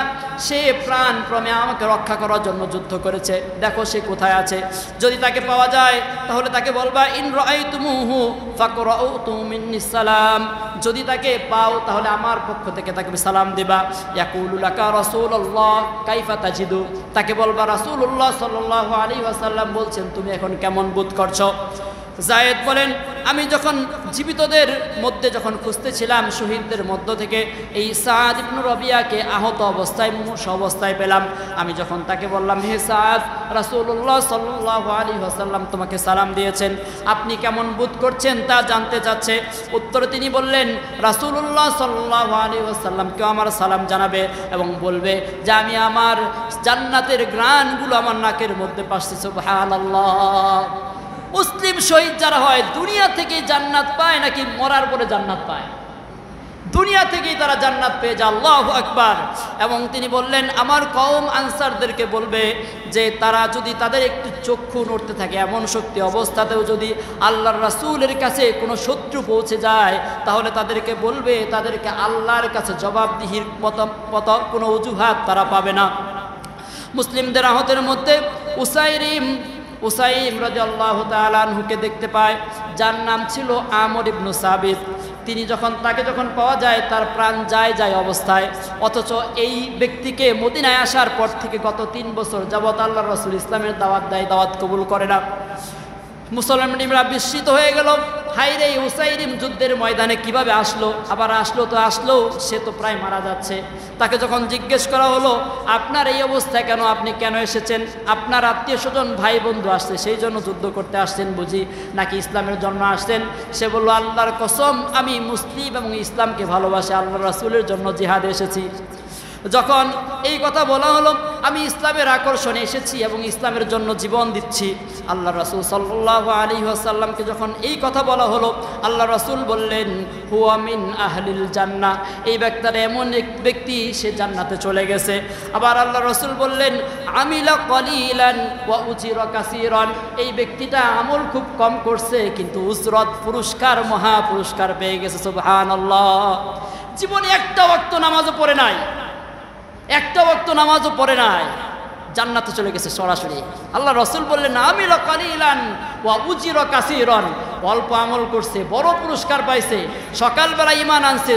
সে প্রাণপণে আমাকে রক্ষা করার জন্য যুদ্ধ করেছে, দেখো সে কোথায় আছে, যদি তাকে পাওয়া যায় তাহলে তাকে বলবা, ইন রাআইতুমুহু ফাকরাউ মিন্নি সালাম, যদি তাকে পাও তাহলে আমার পক্ষ থেকে তাকে সালাম দিবা। ইয়াকুল ফায়াকুলু লাকা রাসূলুল্লাহ কাইফা তাজিদু, তাকে বলবা রাসূলুল্লাহ সাল্লাল্লাহু আলাইহি ওয়াসাল্লাম বলছেন তুমি এখন কেমন বোধ করছো। যায়েদ বলেন আমি যখন জীবিতদের মধ্যে যখন খুঁজতেছিলাম শহীদদের মধ্য থেকে এই সাদ ইবনে রবিয়াকে আহত অবস্থায় মুমূর্ষু অবস্থায় পেলাম। আমি যখন তাকে বললাম হে সাদ, রাসূলুল্লাহ সাল্লাল্লাহু আলাইহি ওয়াসাল্লাম তোমাকে সালাম দিয়েছেন, আপনি কেমন বোধ করছেন তা জানতে চাচ্ছে। উত্তরে তিনি বললেন রাসূলুল্লাহ সাল্লাল্লাহু আলাইহি ওয়াসাল্লামকেও আমার সালাম জানাবে এবং বলবে যে আমি আমার জান্নাতের ঘ্রাণগুলো আমার নাকের মধ্যে পাচ্ছি। সুবহানাল্লাহ। মুসলিম শহীদ যারা হয় দুনিয়া থেকেই জান্নাত পায় নাকি মরার পরে জান্নাত পায়? দুনিয়া থেকেই তারা জান্নাত পেয়ে যায়। আল্লাহু আকবার। এবং তিনি বললেন আমার কওম আনসারদেরকে বলবে যে তারা যদি তাদের একটু চক্ষু নড়তে থাকে, এমন শক্তি অবস্থাতেও যদি আল্লাহর রাসূলের কাছে কোনো শত্রু পৌঁছে যায় তাহলে তাদেরকে বলবে তাদেরকে আল্লাহর কাছে জবাবদিহির মতো কোনো অজুহাত তারা পাবে না। মুসলিমদের আহতের মধ্যে উসাইম রাদিয়াল্লাহু তাআলা আনহুকে দেখতে পায়, যার নাম ছিল আমর ইবনু সাবিত। তিনি তাকে যখন পাওয়া যায় তার প্রাণ যায় অবস্থায়, অথচ এই ব্যক্তিকে মদিনায় আসার পর থেকে গত 3 বছর যাবত আল্লাহর রাসূল ইসলামের দাওয়াত দেয়, দাওয়াত কবুল করে না। মুসলমানরা বিস্মিত হয়ে গেল, হায়রে উসাইরিম যুদ্ধের ময়দানে কিভাবে আসলো, আবার আসলো সে তো প্রায় মারা যাচ্ছে। তাকে যখন জিজ্ঞেস করা হলো আপনার এই অবস্থায় কেন, আপনি কেন এসেছেন, আপনার আত্মীয় স্বজন ভাই বন্ধু আসছে সেই জন্য যুদ্ধ করতে আসছেন বুঝি, নাকি ইসলামের জন্য আসছেন? সে বলল আল্লাহর কসম আমি মুসলিম এবং ইসলামকে ভালোবাসি, আল্লাহর রাসূলের জন্য জিহাদে এসেছি। যখন এই কথা বলা হলো আমি ইসলামের আকর্ষণে এসেছি এবং ইসলামের জন্য জীবন দিচ্ছি, আল্লাহ রাসূল সাল্লাল্লাহু আলাইহি ওয়াসাল্লামকে যখন এই কথা বলা হলো আল্লাহ রাসূল বললেন হুয়া মিন আহলিল জান্নাহ, এই ব্যক্তিটা এমন এক ব্যক্তি সে জান্নাতে চলে গেছে। আবার আল্লাহ রাসূল বললেন আমিলা কলিলান ওয়া উজিরা কাসীরান, এই ব্যক্তিটা আমল খুব কম করছে কিন্তু উজরত পুরস্কার মহা পুরস্কার পেয়ে গেছে। সুবহানাল্লাহ। জীবনে একটা ওয়াক্ত নামাজও পড়ে নাই, একটা ওয়াক্ত নামাজও পড়ে নাই, জান্নাতে চলে গেছে সরাসরি। আল্লাহ রাসূল বললেন আমিলা কলিলান ওয়া উজিরা কাসীরান, অল্প আমল করছে বড় পুরস্কার পাইছে। সকালবেলা ঈমান আনছে,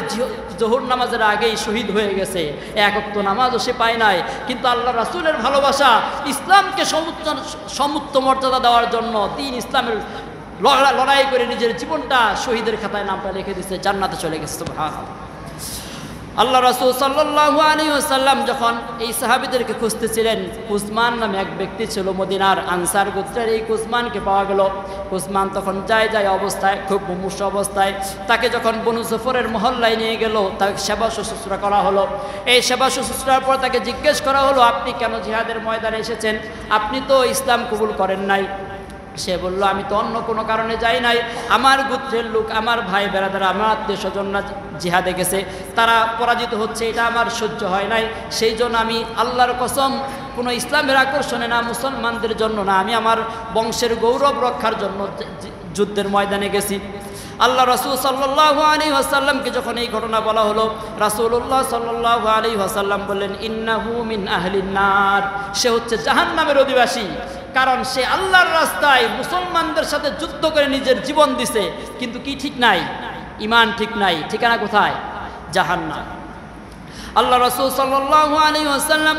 জোহর নামাজের আগেই শহীদ হয়ে গেছে, এক ওয়াক্ত নামাজও সে পায় নাই, কিন্তু আল্লাহ রাসূলের ভালোবাসা ইসলামকে সমুচ্চ মর্যাদা দেওয়ার জন্য দ্বীন ইসলামের লড়াই করে নিজের জীবনটা শহীদের খাতায় নামটা লিখে দিচ্ছে, জান্নাতে চলে গেছে। সুবহানাল্লাহ। আল্লাহ রাসূল সাল্লাল্লাহু আলাইহি ওয়াসাল্লাম যখন এই সাহাবীদেরকে খুঁজতেছিলেন, কুসমান নামে এক ব্যক্তি ছিল মদিনার আনসার গোত্রের, এই কুসমানকে পাওয়া গেল। কুসমান তখন যায় অবস্থায়, খুব মুমূর্ষু অবস্থায়, তাকে যখন বনু জফরের মহল্লায় নিয়ে গেল তাকে সেবা শুশ্রূষা করা হলো। এই সেবা শুশ্রূষার পর তাকে জিজ্ঞেস করা হলো আপনি কেন জিহাদের ময়দানে এসেছেন, আপনি তো ইসলাম কবুল করেন নাই। সে বলল আমি তো অন্য কোনো কারণে যাই নাই, আমার গোত্রের লোক, আমার ভাই বেরাদার, আমার আত্মীয় স্বজনরা জিহাদে গেছে, তারা পরাজিত হচ্ছে, এটা আমার সহ্য হয় নাই, সেই জন্য আমি আল্লাহর কসম কোনো ইসলামের আকর্ষণে না, মুসলমানদের জন্য না, আমি আমার বংশের গৌরব রক্ষার জন্য যুদ্ধের ময়দানে গেছি। আল্লাহ রাসূল সাল্লাল্লাহু আলাইহি ওয়াসাল্লামকে যখন এই ঘটনা বলা হলো রাসূলুল্লাহ সাল্লাল্লাহু আলাইহি ওয়াসাল্লাম বললেন ইন্নাহু মিন আহলিন নার, সে হচ্ছে জাহান্নামের অধিবাসী, কারণ সে আল্লাহর রাস্তায় মুসলমানদের সাথে যুদ্ধ করে নিজের জীবন দিছে, কিন্তু কি ঠিক নাই, ঈমান ঠিক নাই, ঠিকানা কোথায়? জাহান্নাম। আল্লাহ রাসূল সাল্লাল্লাহু আলাইহি ওয়াসাল্লাম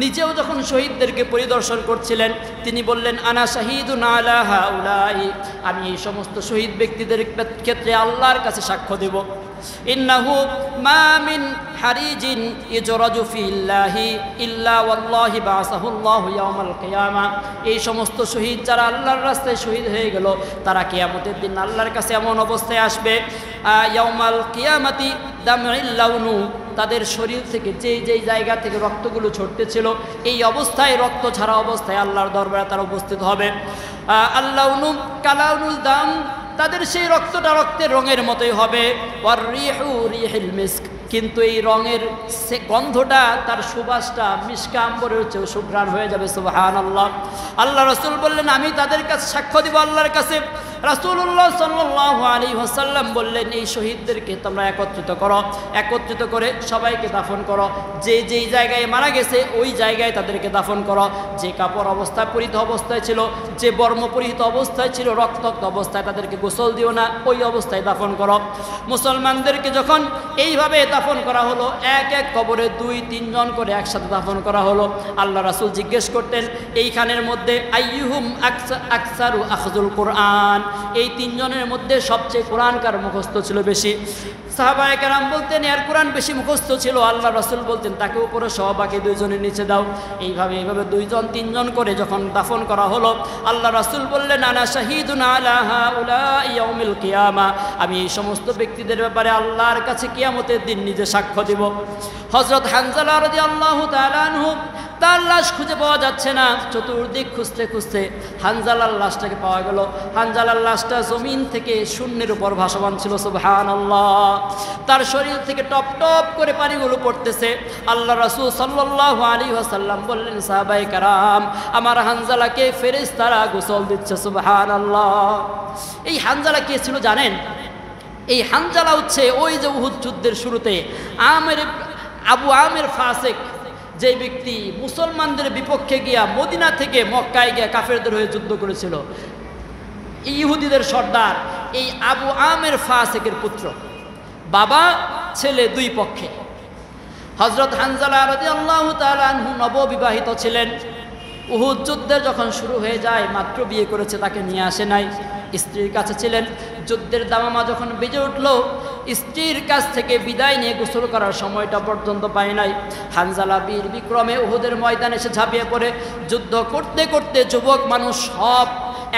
নিজেও যখন শহীদদেরকে পরিদর্শন করছিলেন তিনি বললেন আনা শাহীদুন আলা হাউলাই, আমি এই সমস্ত শহীদ ব্যক্তিদের ক্ষেত্রে আল্লাহর কাছে সাক্ষ্য দেব। ইন্নাহু মা মিন হারিজিন ইজরাজু ফিল্লাহি ইল্লা ওয়াল্লাহি বাসাহুল্লাহু ইয়াউমাল কিয়ামা, এই সমস্ত শহীদ যারা আল্লাহর রাস্তায় শহীদ হয়ে গেল তারা কিয়ামতের দিন আল্লাহর কাছে এমন অবস্থায় আসবে ইয়াউমাল কিয়ামাতি দামইল লাউনু, তাদের শরীর থেকে যেই জায়গা থেকে রক্তগুলো ছড়তেছিল এই অবস্থায়, রক্ত ছাড়া অবস্থায় আল্লাহর দরবারে তারা উপস্থিত হবে। আল্লাউনু কালাউনুল দাম, তাদের সেই রক্তটা রক্তের রঙের মতোই হবে। ওয়ার রিহু রিহিল মিস্ক, কিন্তু এই রঙের গন্ধটা, তার সুবাসটা মিশকা আম্বরের চেয়েও সুঘ্রাণ হয়ে যাবে। সুবহানাল্লাহ। আল্লাহ রাসূল বললেন আমি তাদের কাছে সাক্ষ্য দিব আল্লাহর কাছে রাসূলুল্লাহ সাল্লাল্লাহু আলাইহি ওয়াসাল্লাম বললেন, এই শহীদদেরকে তোমরা একত্রিত করো, একত্রিত করে সবাইকে দাফন করো। যে যেই জায়গায় মারা গেছে ওই জায়গায় তাদেরকে দাফন করো। যে কাপড় অবস্থায় পরিহিত অবস্থায় ছিল, যে বর্ম পরিহিত অবস্থায় ছিল, রক্তাক্ত অবস্থায় তাদেরকে গোসল দিও না, ওই অবস্থায় দাফন করো। মুসলমানদেরকে যখন এইভাবে দাফন করা হলো, এক এক কবরে 2-3 জন করে একসাথে দাফন করা হলো। আল্লাহ রাসূল জিজ্ঞেস করতেন, এইখানের মধ্যে আইয়ুহুম আকসারু আখযুল কোরআন, এই 3 জনের মধ্যে সবচেয়ে কোরআন কার মুখস্থ ছিল বেশি? সাহাবায়ে কেরাম বলতেন, এর কোরআন বেশি মুখস্থ ছিল। আল্লাহ রাসূল বলতেন, তাকে উপরে সহ বাকি 2 জনের নিচে দাও। এইভাবে 2 জন 3 জন করে যখন দাফন করা হলো, আল্লাহ রাসূল বললেন, আনা শাহীদুন আলা হাউলাই ইয়াউমিল কিয়ামা, আমি এই সমস্ত ব্যক্তিদের ব্যাপারে আল্লাহর কাছে কিয়ামতের দিন নিজে সাক্ষ্য দিব। হযরত হানজালা রাদিয়াল্লাহু তাআলা আনহু, তার লাশ খুঁজে পাওয়া যাচ্ছে না। চতুর্দিক খুঁজতে খুঁজতে হানজালার লাশটাকে পাওয়া গেল। হানজালার লাশটা জমিন থেকে শূন্যের উপর ভাসমান ছিল। সুবহানাল্লাহ। তার শরীর থেকে টপ টপ করে পানিগুলো পড়তেছে। আল্লাহ রাসূল সাল্লাল্লাহু আলাইহি ওয়াসাল্লাম বললেন, সাহাবায়ে কেরাম, আমার হানজালাকে ফেরেশতারা গোসল দিচ্ছে। সুবহানাল্লাহ। এই হানজালা কে ছিল জানেন? এই হানজালা হচ্ছে ওই যে উহুদ যুদ্ধের শুরুতে আবু আমের ফাসিক, যে ব্যক্তি মুসলমানদের বিপক্ষে গিয়া মদিনা থেকে মক্কায় গিয়া কাফেরদের হয়ে যুদ্ধ করেছিল, ইহুদিদের সর্দার, এই আবু আমের ফাসিকের পুত্র। বাবা ছেলে 2 পক্ষে। হযরত হানজালা রাদিয়াল্লাহু তাআলা আনহু নববিবাহিত ছিলেন। উহুদ যুদ্ধের যখন শুরু হয়ে যায়, মাত্র বিয়ে করেছে, তাকে নিয়ে আসে নাই, স্ত্রীর কাছে ছিলেন। যুদ্ধের দামামা যখন বেজে উঠল, স্ত্রীর কাছ থেকে বিদায় নিয়ে গোসল করার সময়টা পর্যন্ত পায় নাই। হানজালা বীর বিক্রমে উহুদের ময়দানে এসে ঝাঁপিয়ে পড়ে। যুদ্ধ করতে করতে যুবক মানুষ সব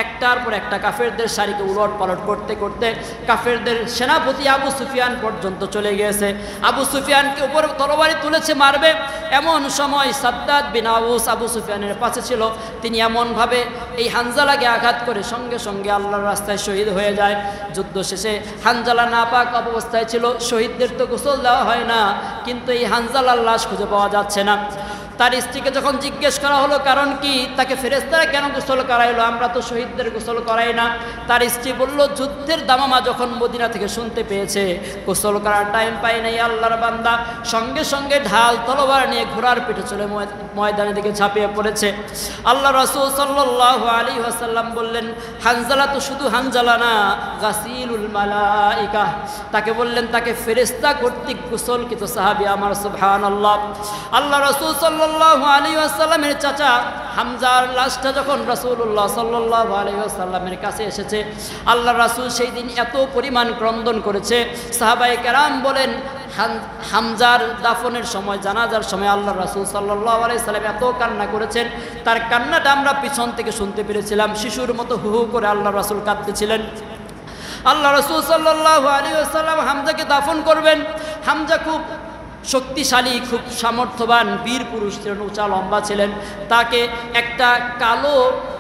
একটার পর একটা কাফেরদের সারিকে উলট পালট করতে করতে কাফেরদের সেনাপতি আবু সুফিয়ান পর্যন্ত চলে গিয়েছে। আবু সুফিয়ানকে উপর তরবারি তুলেছে, মারবে। এমন সময় সাদ্দাদ বিন আউস আবু সুফিয়ানের পাশে ছিল। তিনি এমনভাবে এই হানজালাকে আঘাত করে সঙ্গে সঙ্গে আল্লাহর রাস্তায় শহীদ হয়ে যায়। যুদ্ধ শেষে হানজালা নাপাক অবস্থায় ছিল। শহীদদের তো গোসল দেওয়া হয় না, কিন্তু এই হানজালার লাশ খুঁজে পাওয়া যাচ্ছে না। তার স্ত্রীকে যখন জিজ্ঞেস করা হলো কারণ কি, তাকে ফেরেশতারা কেন গোসল করাইলো, আমরা তো শহীদদের গোসল করাই না। তার স্ত্রী বলল, যুদ্ধের দামামা যখন মদিনা থেকে শুনতে পেয়েছে গোসল করার টাইম পাই নাই আল্লাহর বান্দা, সঙ্গে সঙ্গে ঢাল তলোয়ার নিয়ে ঘোড়ার পিঠে চলে ময়দানের দিকে ঝাঁপিয়ে পড়েছে। আল্লাহ রাসূল সাল্লাল্লাহু আলাইহি ওয়াসাল্লাম বললেন, হানজালা তো শুধু হানজালা না, গাসিলুল মালাইকা। তাকে বললেন, তাকে ফেরেশতা কর্তৃক গোসলকৃত সাহাবী আমার। সুবহানাল্লাহ। আল্লাহ রাসূল সাল্লাল্লাহু আলাইহি ওয়াসাল্লামের চাচা হামজার লাশটা যখন রাসূলুল্লাহ সাল্লাল্লাহু আলাইহি ওয়াসাল্লামের কাছে এসেছে, আল্লাহ রাসূল সেই দিন এত পরিমাণ ক্রন্দন করেছে। সাহাবায়ে কেরাম বলেন, হামজার দাফনের সময়, জানাজার সময় আল্লাহ রাসূল সাল্লাল্লাহু আলাইহি ওয়াসাল্লাম এত কান্না করেছেন, তার কান্নাটা আমরা পিছন থেকে শুনতে পেরেছিলাম। শিশুর মতো হু হু করে আল্লাহ রাসূল কাঁদতেছিলেন। আল্লাহ রাসূল সাল্লাল্লাহু আলাইহি ওয়াসাল্লাম হামজাকে দাফন করবেন। হামজা খুব শক্তিশালী, খুব সামর্থ্যবান বীর পুরুষ ছিলেন, উঁচা লম্বা ছিলেন। তাকে একটা কালো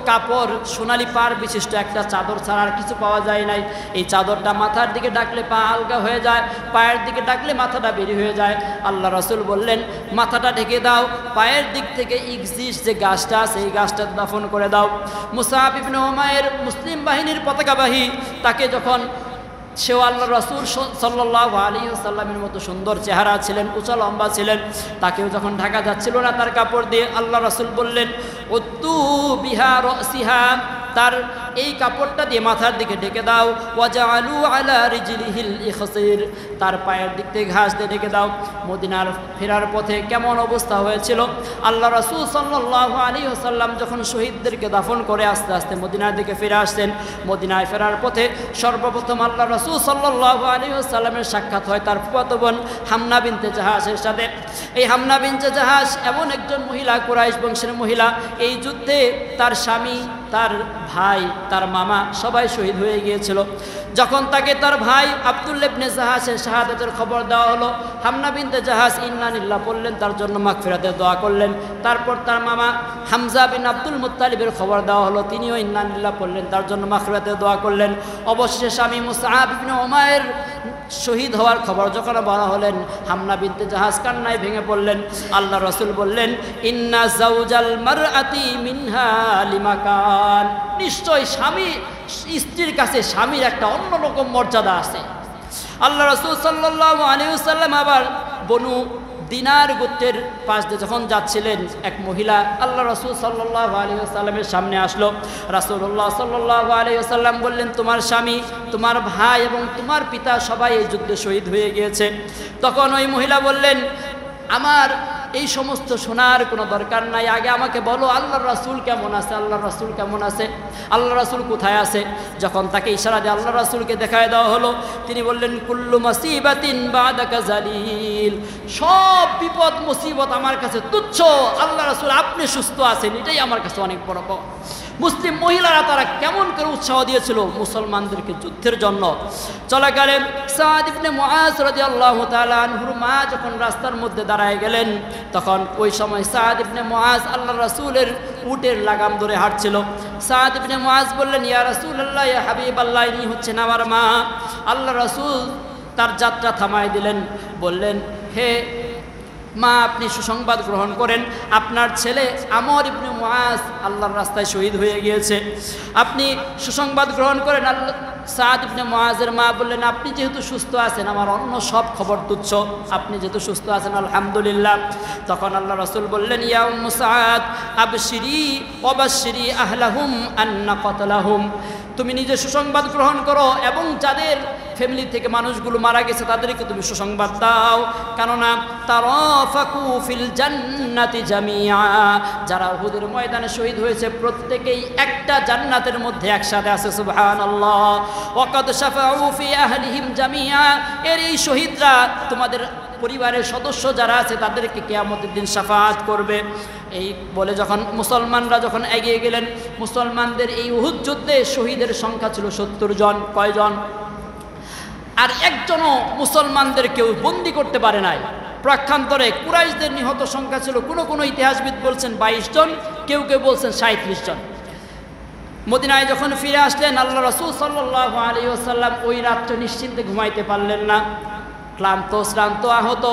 কাপড়, সোনালি পাড় বিশিষ্ট একটা চাদর ছাড়া আর কিছু পাওয়া যায় নাই। এই চাদরটা মাথার দিকে ডাকলে পা আলগা হয়ে যায়, পায়ের দিকে ডাকলে মাথাটা বেরিয়ে হয়ে যায়। আল্লাহ রাসূল বললেন, মাথাটা ঢেকে দাও, পায়ের দিক থেকে ইকজিস যে গাছটা আছে এই গাছটা দাফন করে দাও। মুসআব ইবনে উমাইর মুসলিম বাহিনীর পতাকাবাহী, তাকে যখন, সেও আল্লাহ রাসূল সাল্লাল্লাহু আলাইহি ওয়াসাল্লামের মতো সুন্দর চেহারা ছিলেন, উঁচা লম্বা ছিলেন, তাকেও যখন ঢাকা যাচ্ছিল না তার কাপড় দিয়ে, আল্লাহ রাসূল বললেন, উত্তু বিহা রাসিহা, তার এই কাপড়টা দিয়ে মাথার দিকে ঢেকে দাও। ওয়াজআলু আলা রিজলিহিল ইখসির, তার পায়ের দিক থেকে ঘাস দিয়ে ঢেকে দাও। মদিনার ফেরার পথে কেমন অবস্থা হয়েছিল, আল্লাহ রাসূল সাল্লাল্লাহু আলাইহি ওয়াসাল্লাম যখন শহীদদেরকে দাফন করে আস্তে আস্তে মদিনার দিকে ফিরে আসছেন, মদিনায় ফেরার পথে সর্বপ্রথম আল্লাহ রাসূল সাল্লাল্লাহু আলাইহি ওয়াসাল্লামের সাক্ষাৎ হয় তার ফুফাতো বোন হামনা বিনতে জাহাসের সাথে। এই হামনা বিনতে জাহাস এমন একজন মহিলা, কুরাইশ বংশের মহিলা। এই যুদ্ধে তার স্বামী, তার ভাই, তার মামা সবাই শহীদ হয়ে গিয়েছিল। যখন তাকে তার ভাই আব্দুল্লাহ ইবনে জাহাসের শাহাদাতের খবর দেওয়া হলো, হামনা বিনতে জাহাস ইন্না লিল্লাহ পড়লেন, তার জন্য মাগফিরাতের দোয়া করলেন। তারপর তার মামা হামজা বিন আব্দুল মুত্তালিবের খবর দেওয়া হলো, তিনিও ইন্না লিল্লাহ পড়লেন, তার জন্য মাগফিরাতের দোয়া করলেন। অবশেষে স্বামী মুসআব ইবনে উমাইর শহীদ হওয়ার খবর যখন বলা হলেন, হামনা বিনতে জাহাস কান্নায় ভেঙে পড়লেন। আল্লাহ রাসূল বললেন, ইন্না যাওজাল মারআতি মিনহা লিমাকান, নিশ্চয় স্ত্রীর কাছে স্বামীর একটা অন্যরকম মর্যাদা আছে। আল্লাহ রাসূল সাল্লাল্লাহু আলাইহি ওয়াসাল্লাম আবার বনু দিনার গোত্রের পাশ দিয়ে যখন যাচ্ছিলেন, এক মহিলা আল্লাহ রাসূল সাল্লাল্লাহু আলাইহি ওয়াসাল্লামের সামনে আসলো। রাসূলুল্লাহ সাল্লাল্লাহু আলাইহি ওয়াসাল্লাম বললেন, তোমার স্বামী, তোমার ভাই এবং তোমার পিতা সবাই এই যুদ্ধে শহীদ হয়ে গিয়েছে। তখন ওই মহিলা বললেন, আমার এই সমস্ত শোনার কোনো দরকার নাই, আগে আমাকে বলো আল্লাহর রাসূল কেমন আছে, আল্লাহর রাসূল কেমন আছে, আল্লাহর রাসূল কোথায় আছে। যখন তাকে ইশারা দিয়ে আল্লাহর রাসূলকে দেখায় দেওয়া হলো, তিনি বললেন, কুল্লু মাসিবাতিন বাদাকা জালিল, সব বিপদ মুসিবত আমার কাছে তুচ্ছ, আল্লাহর রাসূল আপনি সুস্থ আছেন, এটাই আমার কাছে অনেক বড় পাওয়া। মুসলিম মহিলারা তারা কেমন করে উৎসাহ দিয়েছিল মুসলমানদেরকে যুদ্ধের জন্য। চলাকালে সাদ ইবনে মুআজ রাদিয়াল্লাহু তাআলা আনহুর মা যখন রাস্তার মধ্যে দাঁড়ায় গেলেন, তখন ওই সময় সাদ ইবনে মুআজ আল্লাহর রাসূলের উটের লাগাম ধরে হাঁটছিল। সাদ ইবনে মুআজ বললেন, ইয়া রাসূলুল্লাহ, ইয়া হাবিবাল্লাহ, ইনি হচ্ছেন আমার মা। আল্লাহর রাসূল তার যাত্রা থামায় দিলেন, বললেন, হে মা, আপনি সুসংবাদ গ্রহণ করেন, আপনার ছেলে আমর ইবনে মুআজ আল্লাহর রাস্তায় শহীদ হয়ে গিয়েছে, আপনি সুসংবাদ গ্রহণ করেন। সাদ ইবনে মুআজের মা বললেন, আপনি যেহেতু সুস্থ আছেন, আমার অন্য সব খবর তুচ্ছ, আপনি যেহেতু সুস্থ আছেন আলহামদুলিল্লাহ। তখন আল্লাহ রাসূল বললেন, ইয়া উম্মু সাদ আবশিরি ওয়াবাশশিরি আহলাহুম আন্না কতলাহুম, তুমি নিজে সুসংবাদ গ্রহণ করো এবং যাদের ফ্যামিলি থেকে মানুষগুলো মারা গেছে তাদেরকে তুমি সুসংবাদ দাও, কেননা তারাফাকু ফিল জান্নাতি জামিআ, যারা উহুদের ময়দানে শহীদ হয়েছে প্রত্যেকেই একটা জান্নাতের মধ্যে একসাথে আছে। সুবহানাল্লাহ। ওয়াকাদ শাফাউ ফি আহলিহিম জামিআ, এর এই শহীদরা তোমাদের পরিবারের সদস্য যারা আছে তাদেরকে কিয়ামতের দিন শাফাআত করবে। এই বলে যখন মুসলমানরা যখন এগিয়ে গেলেন, মুসলমানদের এই উহুদ যুদ্ধে শহীদের সংখ্যা ছিল 70 জন। কয়জন? আর একজনও মুসলমানদের কেউ বন্দি করতে পারে নাই। প্রক্ষান্তরে কুরাইশদের নিহত সংখ্যা ছিল, কোনো ইতিহাসবিদ বলছেন 22 জন, কেউ বলছেন 37 জন। মদিনায় যখন ফিরে আসলেন আল্লাহ রাসূল সাল্লাল্লাহু আলাইহি ওয়াসাল্লাম ওই রাত্রে নিশ্চিন্তে ঘুমাইতে পারলেন না, ক্লান্ত শ্রান্ত আহত।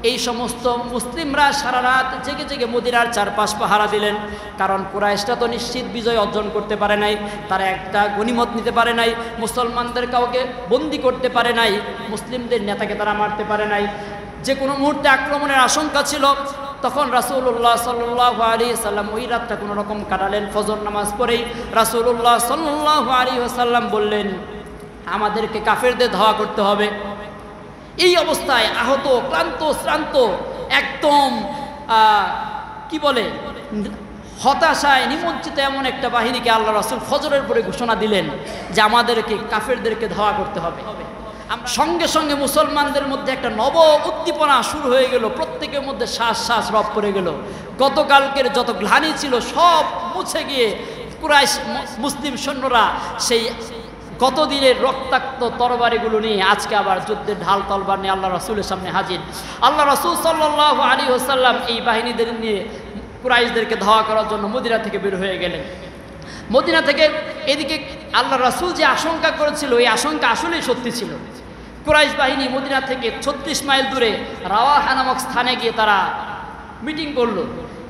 এই সমস্ত মুসলিমরা সারা রাত জেগে জেগে মদিনার চারপাশ পাহারা দিলেন, কারণ কুরাইশরা তো নিশ্চিত বিজয় অর্জন করতে পারে নাই, তারা একটা গনিমত নিতে পারে নাই, মুসলমানদের কাউকে বন্দি করতে পারে নাই, মুসলিমদের নেতাকে তারা মারতে পারে নাই, যে কোনো মুহূর্তে আক্রমণের আশঙ্কা ছিল। তখন রাসূলুল্লাহ সাল্লাল্লাহু আলাইহি সাল্লাম ওই রাতটা কোনো রকম কাটালেন। ফজর নামাজ পড়েই রাসূলুল্লাহ সাল্লাল্লাহু আলাইহি ওয়াসাল্লাম বললেন, আমাদেরকে কাফেরদের ধাওয়া করতে হবে। এই অবস্থায় আহত, ক্লান্ত, শ্রান্ত, একদম কি বলে হতাশায় নিমজ্জিত এমন একটা বাহিনীকে আল্লাহ রাসূল ফজরের পরে ঘোষণা দিলেন যে আমাদেরকে কাফেরদেরকে ধাওয়া করতে হবে। সঙ্গে সঙ্গে মুসলমানদের মধ্যে একটা নব উদ্দীপনা শুরু হয়ে গেল, প্রত্যেকের মধ্যে শ্বাস রব পড়ে গেল। গতকালকের যত গ্লানি ছিল সব মুছে গিয়ে কুরাইশ মুসলিম সৈন্যরা সেই গতদিনের রক্তাক্ত তরবারিগুলো নিয়ে আজকে আবার যুদ্ধের ঢাল তলবার নিয়ে আল্লাহ রাসূলের সামনে হাজির। আল্লাহ রাসূল সাল্লাল্লাহু আলাইহি ওয়াসাল্লাম এই বাহিনীদের নিয়ে কুরাইশদেরকে ধাওয়া করার জন্য মদিনা থেকে বের হয়ে গেলেন। মদিনা থেকে এদিকে আল্লাহ রাসূল যে আশঙ্কা করেছিল এই আশঙ্কা আসলেই সত্যি ছিল। কুরাইশ বাহিনী মদিনা থেকে 36 মাইল দূরে রাওয়াহা নামক স্থানে গিয়ে তারা মিটিং করলো,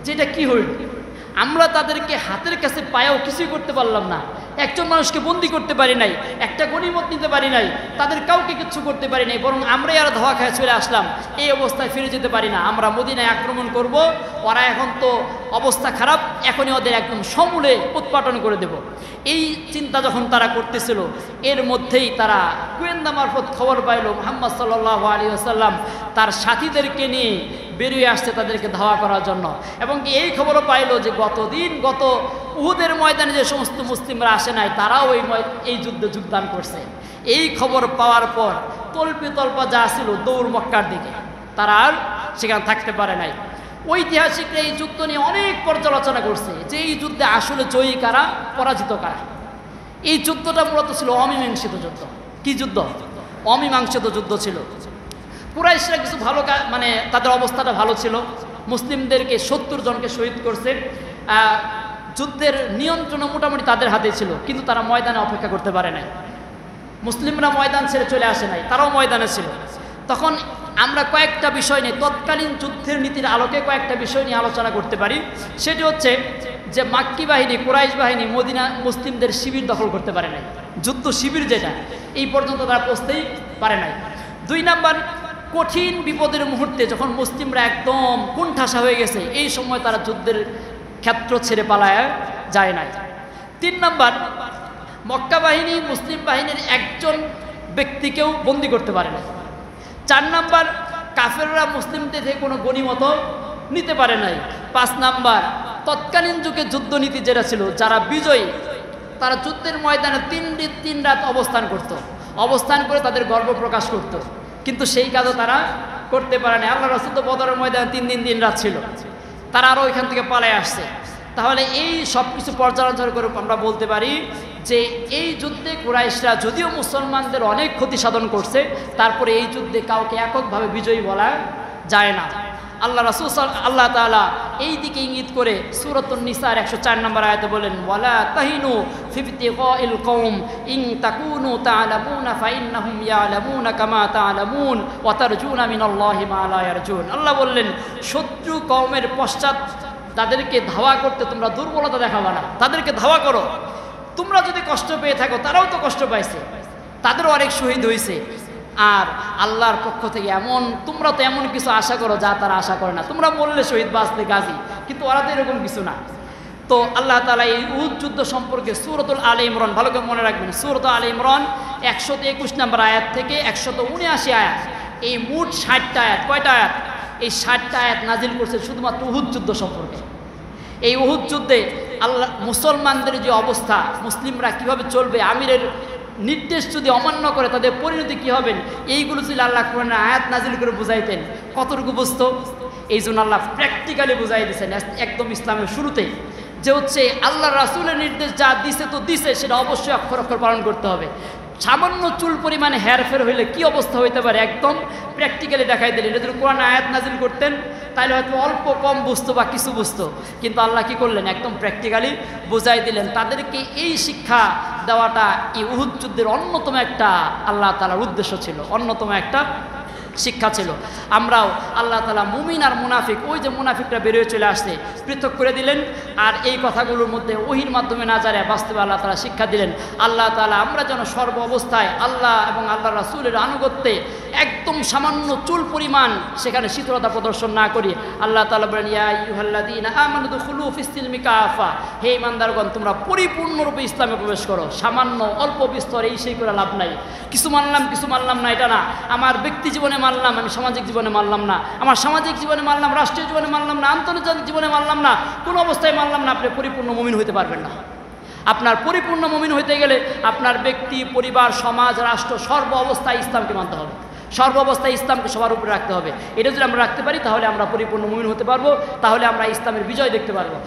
যেটা কি হইল, আমরা তাদেরকে হাতের কাছে পায়েও কিছুই করতে পারলাম না, একজন মানুষকে বন্দি করতে পারি নাই, একটা গনিমত নিতে পারি নাই, তাদের কাউকে কিছু করতে পারি নাই, বরং আমরাই আর ধাওয়া খায় চলে আসলাম। এই অবস্থায় ফিরে যেতে পারি না, আমরা মদিনায় আক্রমণ করব, ওরা এখন তো অবস্থা খারাপ, এখনই ওদের একদম সমূলে উৎপাটন করে দেব। এই চিন্তা যখন তারা করতেছিল, এর মধ্যেই তারা গোয়েন্দা মারফত খবর পাইল মুহাম্মদ সাল্লাল্লাহু আলাইহি ওয়াসাল্লাম তার সাথীদেরকে নিয়ে বেরিয়ে আসছে তাদেরকে ধাওয়া করার জন্য। এবং কি এই খবরও পাইল যে গত উহুদের ময়দানে যে সমস্ত মুসলিমরা আসে নাই তারাও এই যুদ্ধে যোগদান করছে। এই খবর পাওয়ার পর তল্পা যা ছিল দৌড় মক্কার দিকে, তারা আর সেখানে থাকতে পারে নাই। ঐতিহাসিকরা এই যুদ্ধ নিয়ে অনেক পর্যালোচনা করছে যে এই যুদ্ধে আসলে জয়ী কারা, পরাজিত কারা। এই যুদ্ধটা মূলত ছিল অমীমাংসিত যুদ্ধ। কি যুদ্ধ? অমীমাংসিত যুদ্ধ ছিল। কুরাইশরা কিছু ভালো মানে তাদের অবস্থাটা ভালো ছিল, মুসলিমদেরকে 70 জনকে শহীদ করছে, যুদ্ধের নিয়ন্ত্রণ মোটামুটি তাদের হাতে ছিল, কিন্তু তারা ময়দানে অপেক্ষা করতে পারে নাই। মুসলিমরা ময়দান ছেড়ে চলে আসে নাই, তারাও ময়দানে ছিল। তখন আমরা কয়েকটা বিষয় নিয়ে তৎকালীন যুদ্ধের নীতির আলোকে কয়েকটা বিষয় নিয়ে আলোচনা করতে পারি। সেটি হচ্ছে যে মাক্কি বাহিনী, কুরাইশ বাহিনী মদিনা মুসলিমদের শিবির দখল করতে পারে নাই, যুদ্ধ শিবির যেটা এই পর্যন্ত তারা পৌঁছতেই পারে নাই। 2 নাম্বার, কঠিন বিপদের মুহূর্তে যখন মুসলিমরা একদম কোণঠাসা হয়ে গেছে, এই সময় তারা যুদ্ধের ক্ষেত্র ছেড়ে পালায় যায় নাই। 3 নাম্বার, মক্কা বাহিনী মুসলিম বাহিনীর একজন ব্যক্তিকেও বন্দী করতে পারে না। 4 নাম্বার, কাফেররা মুসলিমদের থেকে কোনো গনিমত নিতে পারে নাই। 5 নাম্বার, তৎকালীন যুগে যুদ্ধনীতি যেটা ছিল, যারা বিজয়ী তারা যুদ্ধের ময়দানে 3 রাত অবস্থান করত, অবস্থান করে তাদের গর্ব প্রকাশ করত, কিন্তু সেই কাজও তারা করতে পারে না। আল্লাহ রাসূল তো বদরের ময়দানে 3 দিন 3 রাত ছিল, তারা আরও ওইখান থেকে পালায় আসছে। তাহলে এই সব কিছু পর্যালোচনা করে আমরা বলতে পারি যে এই যুদ্ধে কুরাইশরা যদিও মুসলমানদের অনেক ক্ষতি সাধন করছে, তারপরে এই যুদ্ধে কাউকে এককভাবে বিজয়ী বলা যায় না। আল্লাহ রাসূল আল্লাহ তাআলা এই দিকে ইঙ্গিত করে সূরাতুন নিসার 104 নম্বর আয়াতে বলেন, ওয়ালা তাহিনু ফি ইবতিগাইল কওম ইন তাকুনু তা'লামুনা ফাইন্নাহুম ইয়ালামুনা কামা তা'লামুন ওয়া তারজুনা মিনাল্লাহি মা লা ইয়ারজুন। আল্লাহ বললেন, শত্রু কওমের পশ্চাৎ তাদেরকে ধাওয়া করতে তোমরা দুর্বলতা দেখাবা না, তাদেরকে ধাওয়া করো। তোমরা যদি কষ্ট পেয়ে থাকো, তারাও তো কষ্ট পাইছে, তাদেরও অনেক শহীদ হয়েছে। আর আল্লাহর পক্ষ থেকে তোমরা তো এমন কিছু আশা করো যা তারা আশা করে না। তোমরা বললে শহীদ, বাঁচলে গাজী, কিন্তু ওরা তো এরকম কিছু না। তো আল্লাহ তাআলা এই উহুদ যুদ্ধ সম্পর্কে সূরাতুল আলে ইমরান, ভালো করে মনে রাখবেন, সূরাতুল আলে ইমরান 121 নম্বর আয়াত থেকে 179 আয়াত, এই মোট 60টা আয়াত। কয়টা আয়াত? এই 60টা আয়াত নাজিল করছে শুধুমাত্র উহুদ যুদ্ধ সম্পর্কে। এই উহুদ যুদ্ধে আল্লাহ মুসলমানদের যে অবস্থা, মুসলিমরা কিভাবে চলবে, আমিরের নির্দেশ যদি অমান্য করে তাদের পরিণতি কী হবেন, এইগুলো যদি আল্লাহ কোরআনে আয়াত নাজিল করে বুঝাইতেন, কতটুকু বুঝতো? এই জন্য আল্লাহ প্র্যাকটিক্যালি বুঝাই দিয়েছেন একদম ইসলামের শুরুতেই, যে হচ্ছে আল্লাহ রাসূলের নির্দেশ যা দিছে তো দিছে, সেটা অবশ্যই অক্ষর অক্ষর পালন করতে হবে। সামান্য চুল পরিমাণে হেরফের হইলে কি অবস্থা হইতে পারে একদম প্র্যাকটিক্যালি দেখাই দিলেন। এটা যদি কোরআন আয়াত নাজিল করতেন তাহলে হয়তো অল্প কম বুঝতো বা কিছু বুঝতো, কিন্তু আল্লাহ কি করলেন, একদম প্র্যাকটিক্যালি বুঝাই দিলেন। তাদেরকে এই শিক্ষা দেওয়াটা এই উহুদ যুদ্ধের অন্যতম একটা আল্লাহ তাআলার উদ্দেশ্য ছিল, অন্যতম একটা শিক্ষা ছিল। আমরাও আল্লাহ তাআলা মুমিন আর মুনাফিক, ওই যে মুনাফিকরা বেরিয়ে চলে আসছে, পৃথক করে দিলেন। আর এই কথাগুলোর মধ্যে ওহির মাধ্যমে না জানে বাস্তবে আল্লাহ তাআলা শিক্ষা দিলেন। আল্লাহ তাআলা আমরা যেন সর্ব অবস্থায় আল্লাহ এবং আল্লাহ রাসূলের আনুগত্যে একদম সামান্য চুল পরিমাণ সেখানে শীতলতা প্রদর্শন না করি। আল্লাহ তাআলা বলেন, ইয়া আইয়ুহাল্লাযীনা আমানু দুখুলু ফিস-সিলমি কাফা, হে ঈমানদারগণ তোমরা পরিপূর্ণরূপে ইসলামে প্রবেশ করো। সামান্য অল্প বিস্তর এই সেই করে লাভ নাই, কিছু মানলাম না, এটা না। আমার ব্যক্তি জীবনে মানলাম, আমি সামাজিক জীবনে মানলাম না, আমার সামাজিক জীবনে মানলাম, রাষ্ট্রীয় জীবনে মানলাম না, আন্তর্জাতিক জীবনে মানলাম না, কোনো অবস্থায় মানলাম না, আপনি পরিপূর্ণ মুমিন হইতে পারবেন না। আপনার পরিপূর্ণ মুমিন হইতে গেলে আপনার ব্যক্তি, পরিবার, সমাজ, রাষ্ট্র সর্ব অবস্থায় ইসলামকে মানতে হবে, সর্ব অবস্থায় ইসলামকে সবার উপরে রাখতে হবে। এটা যদি আমরা রাখতে পারি তাহলে আমরা পরিপূর্ণ মুমিন হতে পারবো, তাহলে আমরা ইসলামের বিজয় দেখতে পারবো।